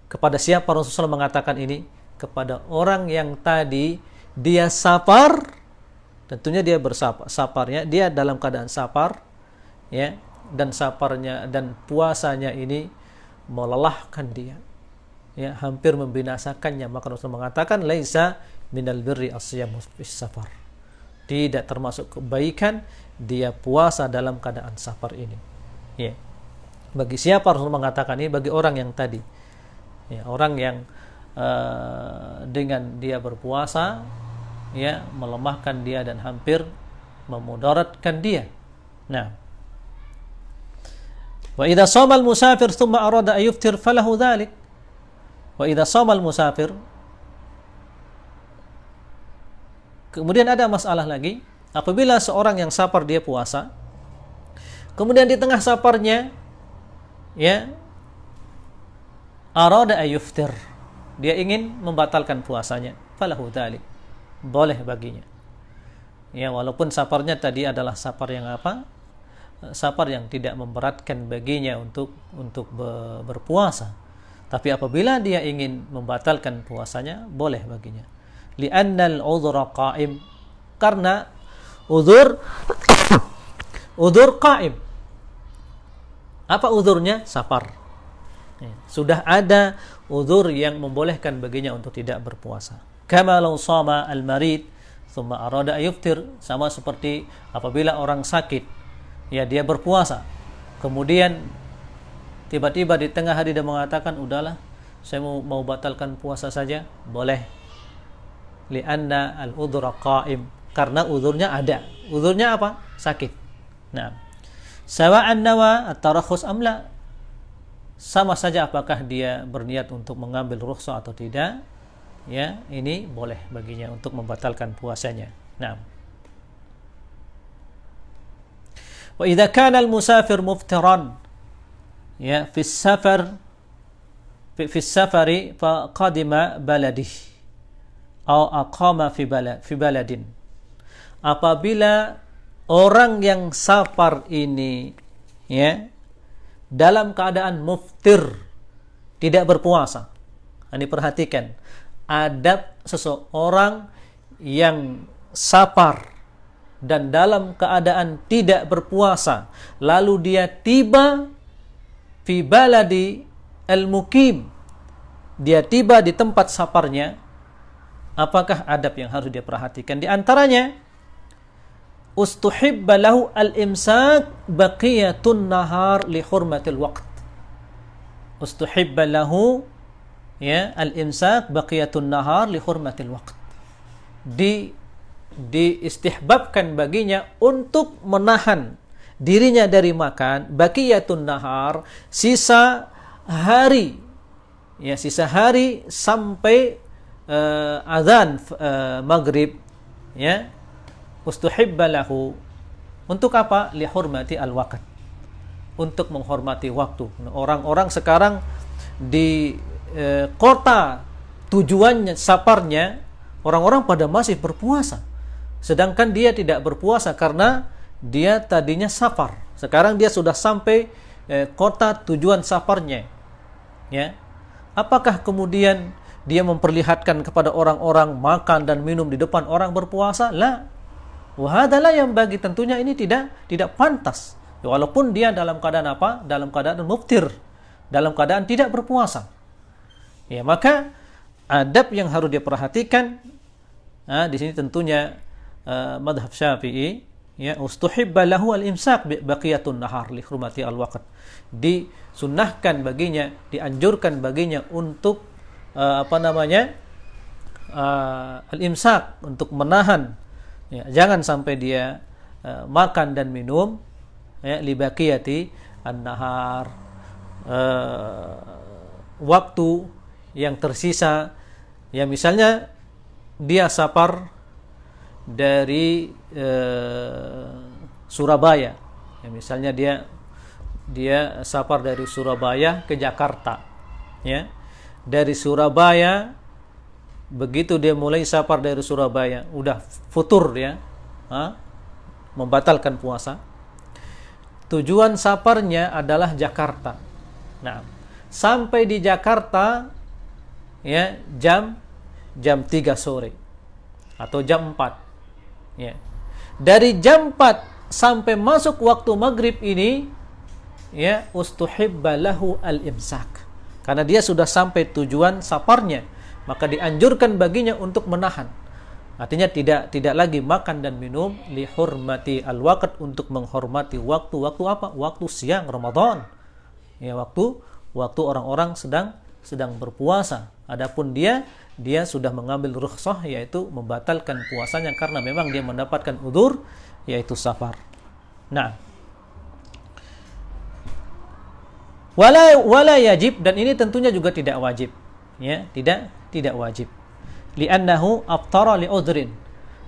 kepada siapa Rasulullah mengatakan ini? Kepada orang yang tadi dia safar. Tentunya dia safarnya, dia dalam keadaan safar, ya, dan safarnya dan puasanya ini melelahkan dia, ya, hampir membinasakannya. Maka Rasulullah mengatakan, laisa minal birri as-siyamu fis safar. Tidak termasuk kebaikan dia puasa dalam keadaan safar ini. Ya. Bagi siapa Rasulullah mengatakan ini? Bagi orang yang tadi, ya, orang yang dengan dia berpuasa, ya, melemahkan dia dan hampir memudaratkan dia. Nah, wa idza shama al-musafir thumma arada an yuftir falahu dzalik. Wa idza shama al-musafir, kemudian ada masalah lagi, apabila seorang yang safar dia puasa, kemudian di tengah safarnya, ya, arada an yuftir, dia ingin membatalkan puasanya, falahu dzalik, boleh baginya. Ya, walaupun safarnya tadi adalah safar yang apa? safar yang tidak memberatkan baginya untuk berpuasa. Tapi apabila dia ingin membatalkan puasanya, boleh baginya. Li'annal udhra qa'im, karena udzur qa'im. Apa udzurnya? Safar. Sudah ada udzur yang membolehkan baginya untuk tidak berpuasa. Kama law shama al-marid thumma arada ayuftir, sama seperti apabila orang sakit, ya dia berpuasa, kemudian tiba-tiba di tengah hari dia mengatakan, udahlah, saya mau batalkan puasa saja, boleh. Li'anna al-udhra qa'im, karena uzurnya ada. Uzurnya apa? Sakit. Nah, sawa'an nawa at-tarakhus am la, sama saja apakah dia berniat untuk mengambil rukhsah atau tidak, ya, ini boleh baginya untuk membatalkan puasanya. Nah, wa idza kana al-musafir muftiran, ya, fi safari fa qadima baladih atau aqama fi baladin. Apabila orang yang safar ini, ya, dalam keadaan muftir, tidak berpuasa. Ini perhatikan adab seseorang yang safar dan dalam keadaan tidak berpuasa, lalu dia tiba fi baladi al-mukim, dia tiba di tempat safarnya, apakah adab yang harus dia perhatikan? Di antaranya, ustuhibba lahu al-imsak baqiyatun nahar li hurmatil waqt. Ustuhibba lahu, ya, al-imsak baqiyatun nahar li hurmatil waqt. Diistihbabkan baginya untuk menahan dirinya dari makan baqiyatun nahar, sisa hari, ya, sisa hari sampai azan maghrib, ya. Ustuhibba lahu, untuk apa? Li hurmati al-waqt, untuk menghormati waktu. Orang-orang sekarang di kota tujuannya, safarnya, orang-orang pada masih berpuasa, sedangkan dia tidak berpuasa karena dia tadinya safar. Sekarang dia sudah sampai kota tujuan safarnya, ya. Apakah kemudian dia memperlihatkan kepada orang-orang makan dan minum di depan orang berpuasa? La. Wahadalah yang bagi, tentunya ini tidak pantas. Walaupun dia dalam keadaan apa? Dalam keadaan muftir, dalam keadaan tidak berpuasa. Ya, maka adab yang harus dia perhatikan, di sini tentunya madhab Syafi'i, ya, ustuhibba lahu al-imsak baqiyatun nahar li hurmati al-waqt. Disunnahkan baginya, dianjurkan baginya untuk al-imsak, untuk menahan, ya, jangan sampai dia makan dan minum, ya, li baqiyati an-nahar, waktu yang tersisa, ya, misalnya dia safar dari Surabaya, ya, misalnya dia safar dari Surabaya ke Jakarta, ya. Dari Surabaya, begitu dia mulai safar dari Surabaya, udah futur, ya, membatalkan puasa. Tujuan safarnya adalah Jakarta. Nah, sampai di Jakarta, ya, jam 3 sore atau jam 4, ya. Dari jam 4 sampai masuk waktu maghrib ini, ya, ustuhibba lahu al-imsak, karena dia sudah sampai tujuan safarnya, maka dianjurkan baginya untuk menahan. Artinya tidak lagi makan dan minum, li hurmati al-waqt, untuk menghormati waktu apa? Waktu siang Ramadan. Ya, waktu orang-orang sedang berpuasa. Adapun dia sudah mengambil rukhsah, yaitu membatalkan puasanya karena memang dia mendapatkan udzur, yaitu safar. Nah, wala yajib, dan ini tentunya juga tidak wajib, ya, tidak wajib. Li'annahu aftara li'udhrin,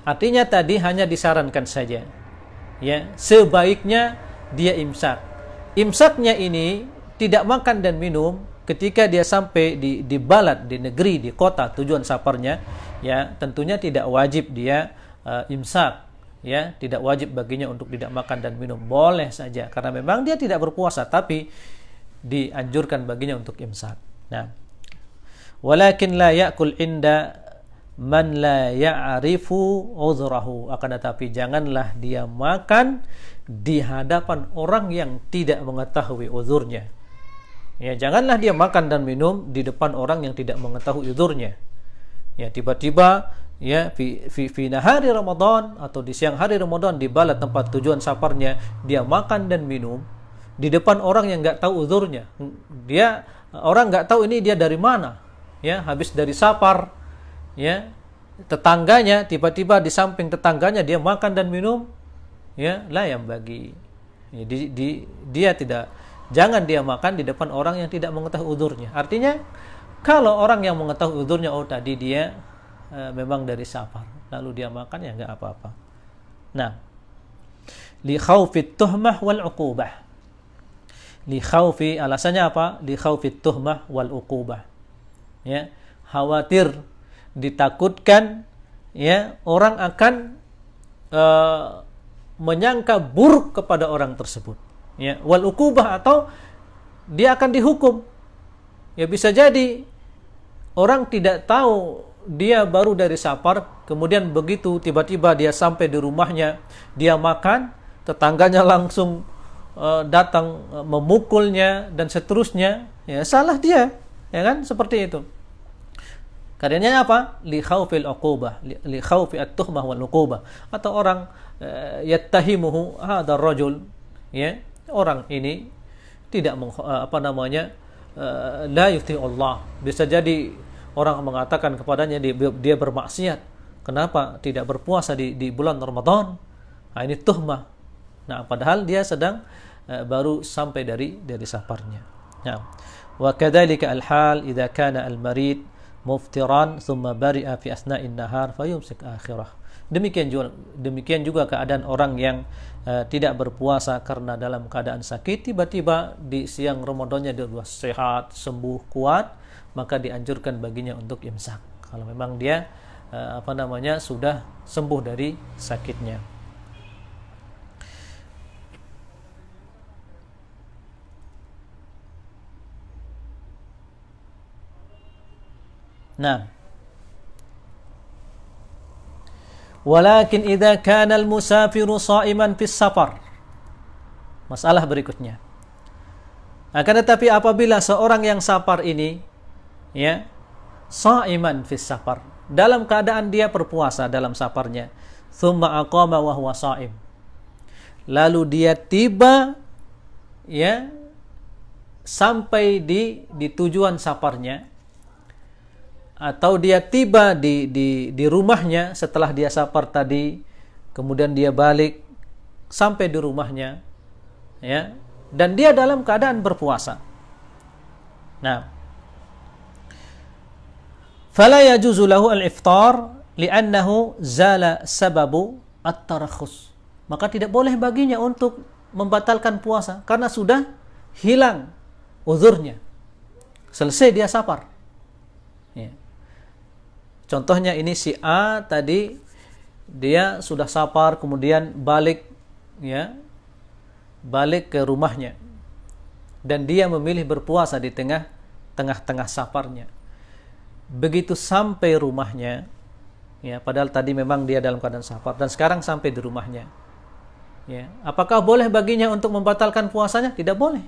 artinya tadi hanya disarankan saja, ya, sebaiknya dia imsak. Imsaknya ini tidak makan dan minum ketika dia sampai di balad, di negeri, di kota tujuan safarnya, ya, tentunya tidak wajib dia imsak, ya tidak wajib baginya untuk tidak makan dan minum, boleh saja karena memang dia tidak berpuasa, tapi dianjurkan baginya untuk imsak. Nah, walakin la ya'kul inda man la ya'rifu uzrahu, akan tetapi janganlah dia makan di hadapan orang yang tidak mengetahui uzurnya. Ya, janganlah dia makan dan minum di depan orang yang tidak mengetahui uzurnya. Ya, tiba-tiba ya fi nahari Ramadan atau di siang hari Ramadan di balad tempat tujuan safarnya dia makan dan minum di depan orang yang nggak tahu uzurnya. Orang nggak tahu ini dia dari mana. Ya, habis dari safar, ya, tetangganya tiba-tiba di samping tetangganya dia makan dan minum, ya, la yang bagi. Ya, dia tidak, jangan dia makan di depan orang yang tidak mengetahui uzurnya. Artinya kalau orang yang mengetahui uzurnya, oh tadi dia memang dari safar, lalu dia makan, ya nggak apa-apa. Nah, li khaufit tuhmah wal uqubah. Li khaufi, alasannya apa? Li khaufit tuhmah wal uqubah. Ya, khawatir, ditakutkan, ya, orang akan menyangka buruk kepada orang tersebut. Ya, wal uqubah, atau dia akan dihukum. Ya, bisa jadi orang tidak tahu dia baru dari safar, kemudian begitu tiba-tiba dia sampai di rumahnya, dia makan, tetangganya langsung datang memukulnya dan seterusnya, ya salah dia, ya kan, seperti itu. Karenanya apa? Li khaufil uqubah, li khaufi at-tuhmah wal uqubah. Atau orang yattahimuhu hadzal rajul, ya, orang ini tidak la yuti Allah. Bisa jadi orang mengatakan kepadanya dia bermaksiat. Kenapa tidak berpuasa di bulan Ramadan? Nah, ini tuhmah. Nah, padahal dia sedang baru sampai dari safarnya. Nah, wa kadzalika al-hal idza kana al-marid muftiran thumma bari'a fi asna'in nahar fayumsik akhirah. Demikian juga keadaan orang yang tidak berpuasa karena dalam keadaan sakit, tiba-tiba di siang Ramadannya dia sudah sehat, sembuh, kuat, maka dianjurkan baginya untuk imsak. Kalau memang dia sudah sembuh dari sakitnya. Nah, walakin idza kana al-musafiru sha'iman fis safar. Masalah berikutnya. Akan tetapi apabila seorang yang safar ini, ya, sha'iman fis safar, dalam keadaan dia berpuasa dalam safarnya, tsumma aqama wa huwa sha'im. Lalu dia tiba, ya, sampai di tujuan safarnya, atau dia tiba di rumahnya setelah dia safar tadi, kemudian dia balik sampai di rumahnya, ya, dan dia dalam keadaan berpuasa. Nah, fala yajuzu lahu al-iftar li'annahu zala sababu at-tarakhus. Maka tidak boleh baginya untuk membatalkan puasa karena sudah hilang uzurnya. Selesai dia safar. Ya. Contohnya ini si A tadi dia sudah safar, kemudian balik, ya, balik ke rumahnya, dan dia memilih berpuasa di tengah-tengah safarnya. Begitu sampai rumahnya, ya, padahal tadi memang dia dalam keadaan safar dan sekarang sampai di rumahnya, ya, apakah boleh baginya untuk membatalkan puasanya? Tidak boleh.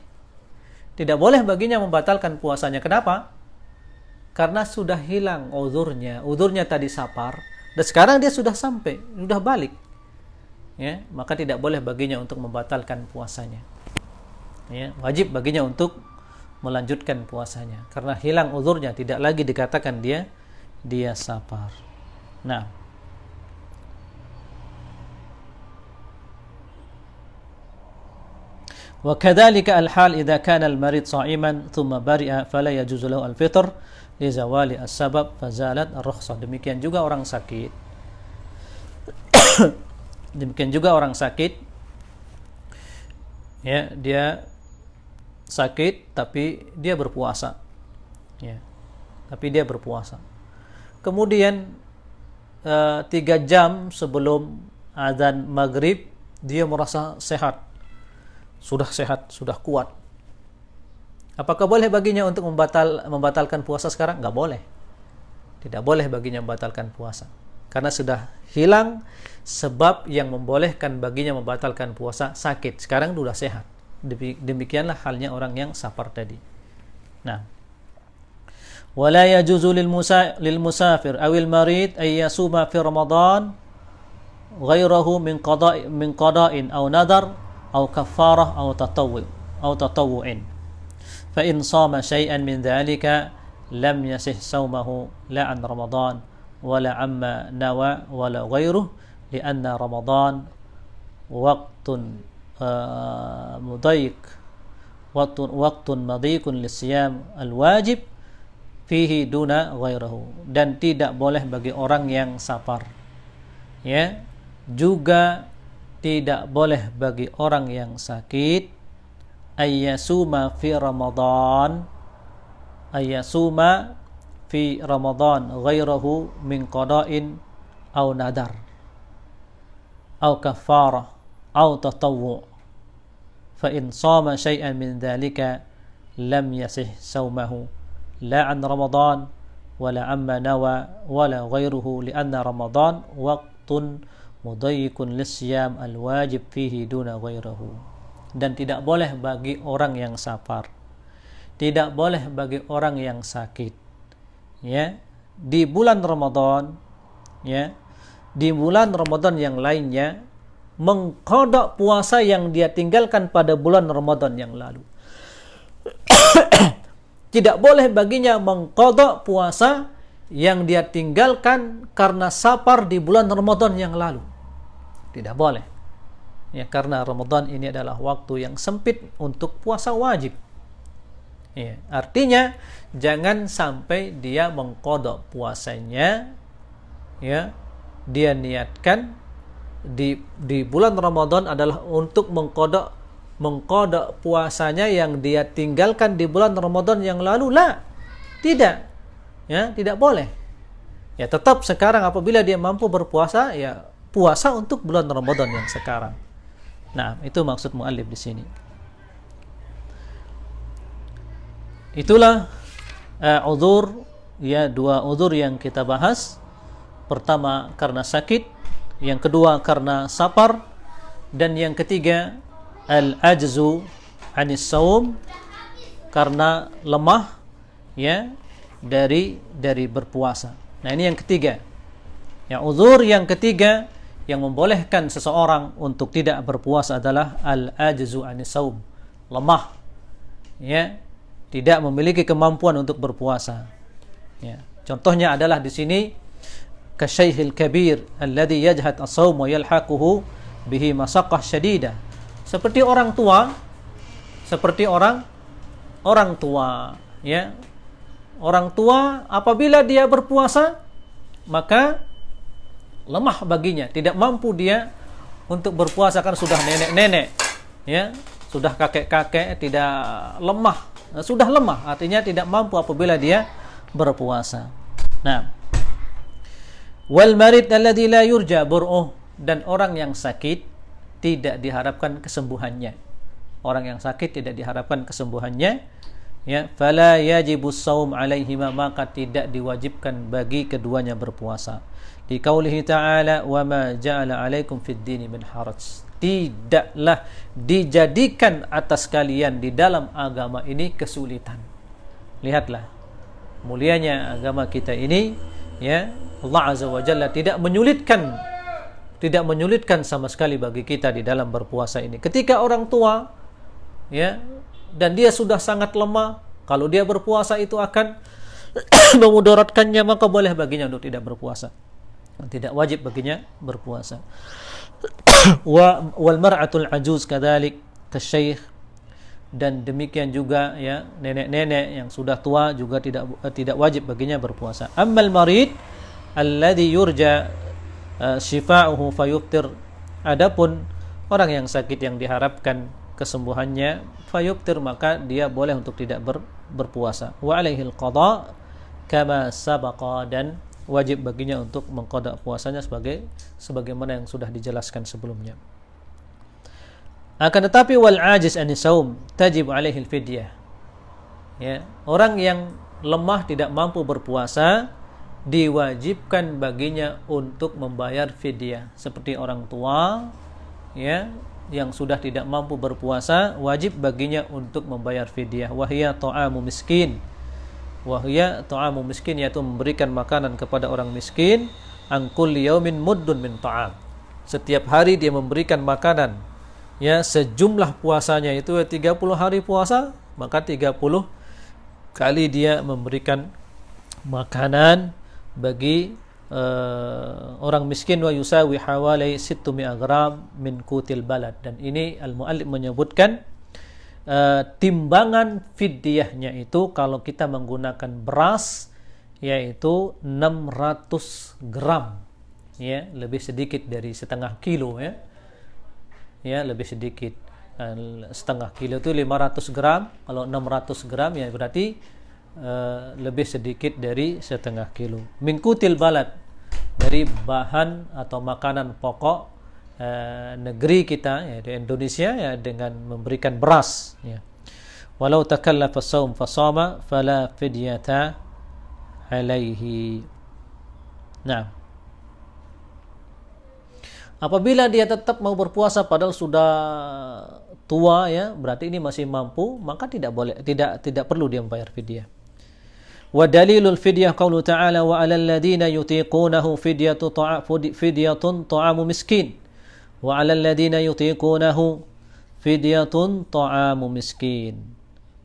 Tidak boleh baginya membatalkan puasanya. Kenapa? Karena sudah hilang uzurnya. Uzurnya tadi safar dan sekarang dia sudah sampai, sudah balik, ya, maka tidak boleh baginya untuk membatalkan puasanya. Ya, wajib baginya untuk melanjutkan puasanya karena hilang uzurnya, tidak lagi dikatakan dia safar. Nah, wa kadzalika al-hal idza kana al-marid sha'iman thumma bari'a fala yajuzu lahu al-fitr li zawali as-sabab fazalat ar-rukhsah. Demikian juga orang sakit. Demikian juga orang sakit, ya, dia sakit tapi dia berpuasa, ya, tapi dia berpuasa. Kemudian 3 jam sebelum azan maghrib dia merasa sehat, sudah kuat. Apakah boleh baginya untuk membatalkan puasa sekarang? Nggak boleh. Tidak boleh baginya membatalkan puasa. Karena sudah hilang sebab yang membolehkan baginya membatalkan puasa, sakit. Sekarang sudah sehat. Demikianlah halnya orang yang safar tadi. Nah, wala yajuzu lil musafir awil marid ay yasuma fi ramadan ghairahu min qada'in aw nadar aw kaffarah aw tatawwu'in. Fa in shama syai'an min dzalika lam yasih saumahu la an ramadan wala amma nawa wala ghairuh lianna ramadan waqtun mudayq waqtun madhiqun lisiyam alwajib fihi duna ghairahu. Dan tidak boleh bagi orang yang safar, ya, juga tidak boleh bagi orang yang sakit ayyasuma fi ramadan ghairahu min qada'in aw nadar aw kaffarah aw tatawwu' fa in shama syai'an min dzalika lam yasih saumahu la an ramadan wala amma nawa wala ghairuhu lianna ramadan waqtun mudayyiqun lisyam alwajib fihi duna ghairahu. Dan tidak boleh bagi orang yang safar, tidak boleh bagi orang yang sakit, ya, di bulan Ramadan, ya, di bulan Ramadan yang lainnya mengqada puasa yang dia tinggalkan pada bulan Ramadan yang lalu. Tidak boleh baginya mengqada puasa yang dia tinggalkan karena safar di bulan Ramadan yang lalu. Tidak boleh. Ya, karena Ramadan ini adalah waktu yang sempit untuk puasa wajib. Ya, artinya jangan sampai dia mengqada puasanya, ya, dia niatkan di bulan Ramadan adalah untuk mengqada puasanya yang dia tinggalkan di bulan Ramadan yang lalu. Tidak. Ya, tidak boleh. Ya, tetap sekarang apabila dia mampu berpuasa, ya puasa untuk bulan Ramadan yang sekarang. Nah, itu maksud muallif di sini. Itulah uzur, ya, dua uzur yang kita bahas. Pertama karena sakit, yang kedua karena safar, dan yang ketiga al-ajzu anis saum, karena lemah, ya, dari berpuasa. Nah, ini yang ketiga. Ya, uzur yang ketiga yang membolehkan seseorang untuk tidak berpuasa adalah al-ajzu anis saum, lemah, ya, tidak memiliki kemampuan untuk berpuasa. Ya, contohnya adalah di sini kasyaikhil kabir alladhi yajhad as-saum wa yalhaquhu bihi masaqah syadidah. Seperti orang tua, ya. Orang tua apabila dia berpuasa maka lemah baginya, tidak mampu dia untuk berpuasa kan sudah nenek-nenek, ya, sudah kakek-kakek, tidak lemah, sudah lemah, artinya tidak mampu apabila dia berpuasa. Nah, wal marid alladhi la yurja bur'uh, dan orang yang sakit tidak diharapkan kesembuhannya. Orang yang sakit tidak diharapkan kesembuhannya, ya, fala yajibus shaum alaihima, maka tidak diwajibkan bagi keduanya berpuasa. Di qaulihi ta'ala wa ma ja'ala 'alaikum fid dini min haraj, tidaklah dijadikan atas kalian di dalam agama ini kesulitan. Lihatlah mulianya agama kita ini, ya. Allah Azza wa Jalla tidak menyulitkan sama sekali bagi kita di dalam berpuasa ini. Ketika orang tua, ya, dan dia sudah sangat lemah, kalau dia berpuasa itu akan memudaratkannya, maka boleh baginya untuk tidak berpuasa. Tidak wajib baginya berpuasa. Wal mar'atul ajuz kadzalik kasyaikh, dan demikian juga, ya, nenek-nenek yang sudah tua juga tidak wajib baginya berpuasa. Ammal marid alladhi yurja shifa'uhu fayuftir, adapun orang yang sakit yang diharapkan kesembuhannya fayuftir, maka dia boleh untuk tidak berpuasa. Wa alaihil qada kama sabaqa, dan wajib baginya untuk mengqada puasanya sebagaimana yang sudah dijelaskan sebelumnya. Akan tetapi wal ajiz anis saum tajib alaihi fidyah. Ya, orang yang lemah tidak mampu berpuasa diwajibkan baginya untuk membayar fidyah. Seperti orang tua ya yang sudah tidak mampu berpuasa, wajib baginya untuk membayar fidyah. Wahya ta'amu miskin. Wahya ta'amu miskin, yaitu memberikan makanan kepada orang miskin, an kulli yaumin muddun min ta'am. Setiap hari dia memberikan makanan. Ya, sejumlah puasanya itu 30 hari puasa, maka 30 kali dia memberikan makanan bagi orang miskin, wa yusawi hawalai 600 gram min kutil balad. Dan ini al-muallif menyebutkan timbangan fidyahnya itu kalau kita menggunakan beras yaitu 600 gram, ya, lebih sedikit dari setengah kilo, ya lebih sedikit. Setengah kilo itu 500 gram, kalau 600 gram ya berarti lebih sedikit dari setengah kilo. Min kutil balad, dari bahan atau makanan pokok negeri kita ya, di Indonesia ya, dengan memberikan beras ya. Walau takallafa as-saum fasama fala fidyata alaihi. Nah, apabila dia tetap mau berpuasa padahal sudah tua ya, berarti ini masih mampu, maka tidak perlu dia membayar fidyah. Wa dalilul fidyah qaulu ta'ala wa 'alal ladzina yutiqunahu fidyatun ta'amu miskin. Wa 'alal ladzina yutiqunahu fidyatun ta'amu miskin.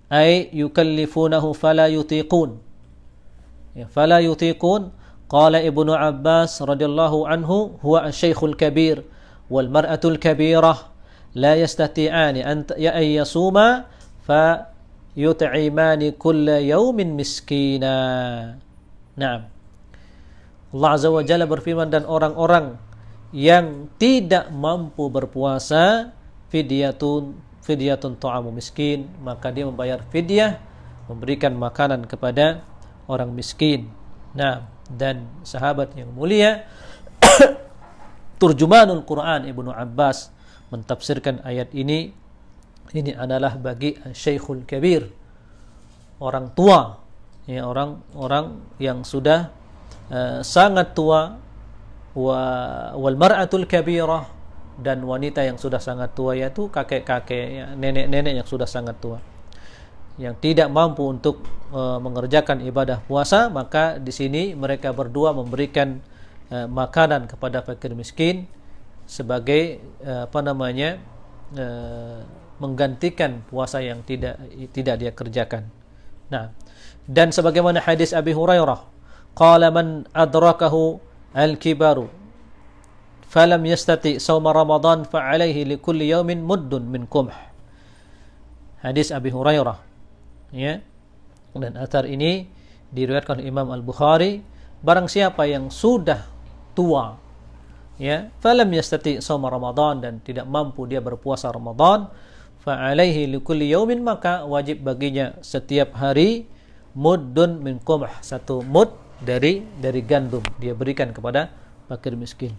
Ay yukallifunahu fala yutiqun. Ya, fala yutiqun. Qala Ibnu Abbas radhiyallahu anhu huwa asy-syaikhul kabir wal mar'atul kabirah la yastati'ani an yasuma fa yut'imani kulla yawmin miskina. Naam. Allah Azza wa Jalla berfirman, dan orang-orang yang tidak mampu berpuasa fidyatun ta'amu miskin, maka dia membayar fidyah, memberikan makanan kepada orang miskin. Nah, dan sahabat yang mulia Turjumanul Quran Ibnu Abbas mentafsirkan ayat ini adalah bagi Syekhul Kabir, orang tua ya, orang yang sudah sangat tua, wal mar'atul kabirah, dan wanita yang sudah sangat tua, yaitu kakek-kakek ya, nenek-nenek yang sudah sangat tua, yang tidak mampu untuk mengerjakan ibadah puasa. Maka di sini mereka berdua memberikan makanan kepada fakir miskin sebagai menggantikan puasa yang tidak dia kerjakan. Nah, dan sebagaimana hadis Abi Hurairah, qala man adrakahu al-kibaru falam yastati shauma ramadan fa alaihi likulli yawmin muddun min qumh. Hadis Abi Hurairah ya. Dan athar ini diriwayatkan oleh Imam Al-Bukhari, barang siapa yang sudah tua ya, falam yastati shauma ramadan, dan tidak mampu dia berpuasa Ramadan, fa alaihi likulli yaumin, maka wajib baginya setiap hari muddun min qumh, 1 mud dari gandum dia berikan kepada fakir miskin.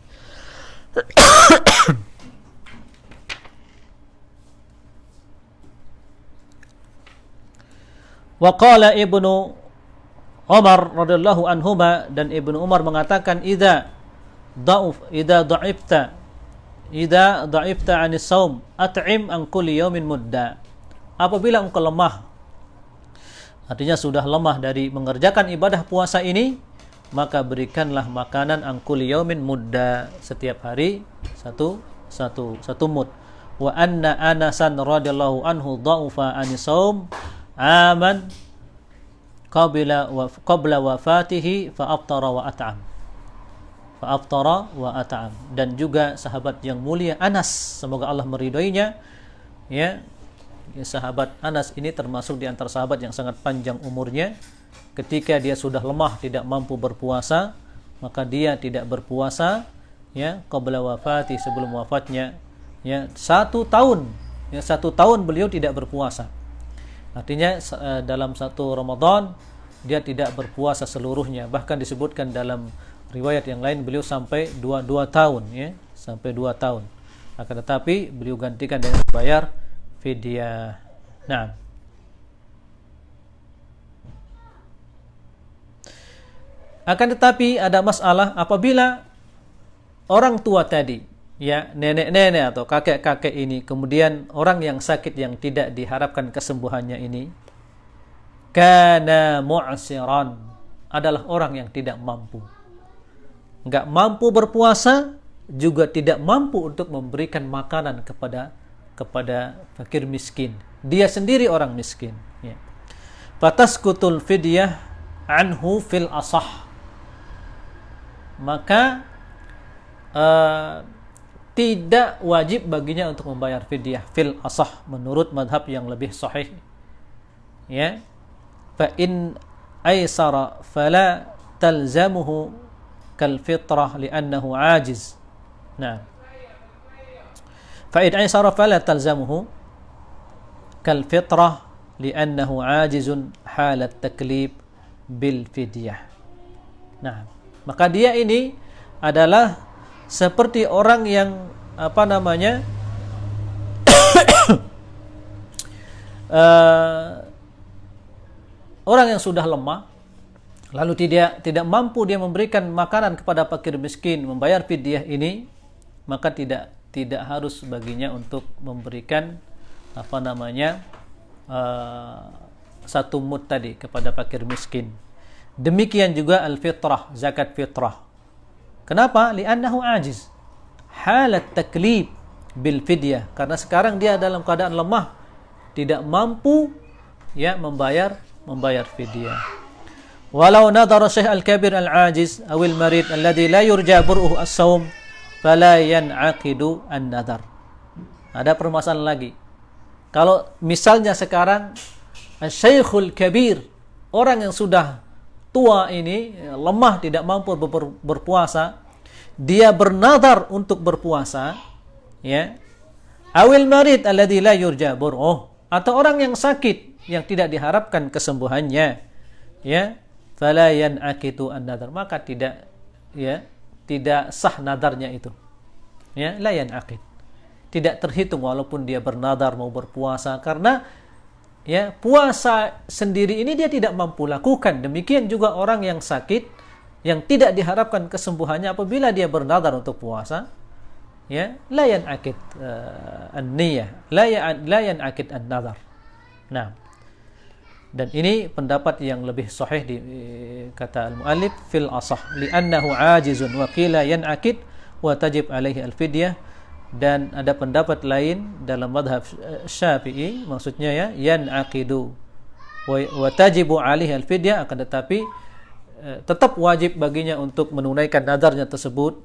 Wa qala Ibnu Umar radhiyallahu anhuma, dan Ibnu Umar mengatakan, idza da'ifta 'anis shaum at'im an kulli yawmin mudda. Apabila engkau lemah, artinya sudah lemah dari mengerjakan ibadah puasa ini, maka berikanlah makanan an kulli yawmin mudda, setiap hari satu mud. Wa anna Anasan radhiyallahu anhu dha'ufa 'anis shaum aman qabla wafatihi fa aftara wa at'am. Dan juga sahabat yang mulia Anas, semoga Allah meridhoinya ya, sahabat Anas ini termasuk di antara sahabat yang sangat panjang umurnya. Ketika dia sudah lemah tidak mampu berpuasa, maka dia tidak berpuasa ya, qabla wafati, sebelum wafatnya ya, 1 tahun ya, 1 tahun beliau tidak berpuasa. Artinya dalam 1 Ramadan dia tidak berpuasa seluruhnya. Bahkan disebutkan dalam riwayat yang lain beliau sampai 2 tahun ya, sampai 2 tahun. Akan tetapi beliau gantikan dengan bayar fidyah. Nah, akan tetapi ada masalah apabila orang tua tadi, ya nenek-nenek atau kakek-kakek ini, kemudian orang yang sakit yang tidak diharapkan kesembuhannya ini, kana mu'siran, adalah orang yang tidak mampu, nggak mampu berpuasa, juga tidak mampu untuk memberikan makanan kepada fakir miskin. Dia sendiri orang miskin. Ya. Fataskutul fidyah anhu fil asah. Maka tidak wajib baginya untuk membayar fidyah fil asah menurut madhab yang lebih sahih. Ya. Fa in aisara fala talzamuhu kal fitrah li'annahu ajiz. Nah. Fa in aisara fala talzamuhu kal fitrah li'annahu ajizun halat taklif bil fidyah. Nah, maka dia ini adalah seperti orang yang orang yang sudah lemah, lalu tidak mampu dia memberikan makanan kepada fakir miskin, membayar fidyah ini, maka tidak harus baginya untuk memberikan satu mud tadi kepada fakir miskin. Demikian juga al-fitrah, zakat fitrah. Kenapa? Li'annahu ajiz. Halat taklif bil fidyah, karena sekarang dia dalam keadaan lemah, tidak mampu ya membayar fidyah. Walau nadhara syekh al-kabir al-ajiz awil marid alladhi la yurja bur'uhu as-sawm fala yan'aqidu an-nadhar. Ada permasalahan lagi. Kalau misalnya sekarang syekhul kabir, orang yang sudah tua ini, lemah, tidak mampu berpuasa, dia bernadar untuk berpuasa, ya. Awil marid alladhi la yurja bur'uh, atau orang yang sakit yang tidak diharapkan kesembuhannya, ya, fala yan'aqidu an-nadhar, maka tidak sah nadarnya itu. Ya, la yan'aqid. Tidak terhitung walaupun dia bernadar mau berpuasa, karena ya puasa sendiri ini dia tidak mampu lakukan. Demikian juga orang yang sakit yang tidak diharapkan kesembuhannya, apabila dia bernadar untuk puasa, ya la yan'aqid an-niyah, la yan'aqid an-nadhar. Nah, dan ini pendapat yang lebih sahih kata al-muallif fil asah li'annahu ajizun wa qila yan'aqid wa tajib alaihi al-fidyah. Dan ada pendapat lain dalam madhab Syafi'i, maksudnya ya yan'aqidu wa tajibu alaihi al-fidyah, akan tetapi tetap wajib baginya untuk menunaikan nadarnya tersebut,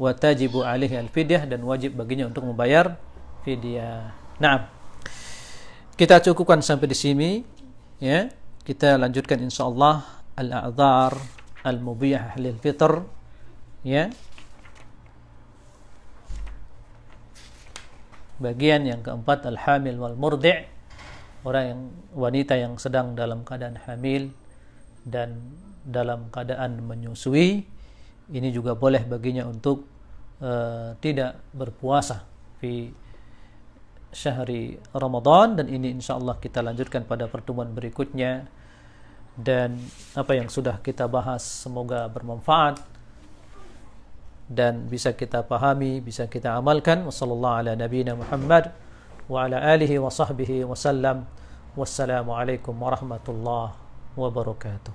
wa tajibu alaihi al-fidyah, dan wajib baginya untuk membayar fidyah. Nah, kita cukupkan sampai di sini ya. Kita lanjutkan insyaallah al-a'dzar al-mubihah lil fitr ya. Bagian yang keempat, al-hamil wal murdi', wanita yang sedang dalam keadaan hamil dan dalam keadaan menyusui, ini juga boleh baginya untuk tidak berpuasa fi syahri Ramadan. Dan ini insyaallah kita lanjutkan pada pertemuan berikutnya. Dan apa yang sudah kita bahas semoga bermanfaat dan bisa kita pahami, bisa kita amalkan. Wassallallahu ala nabiyina Muhammad wa ala alihi wa sahbihi wa sallam. Wassalamu alaikum warahmatullahi wabarakatuh.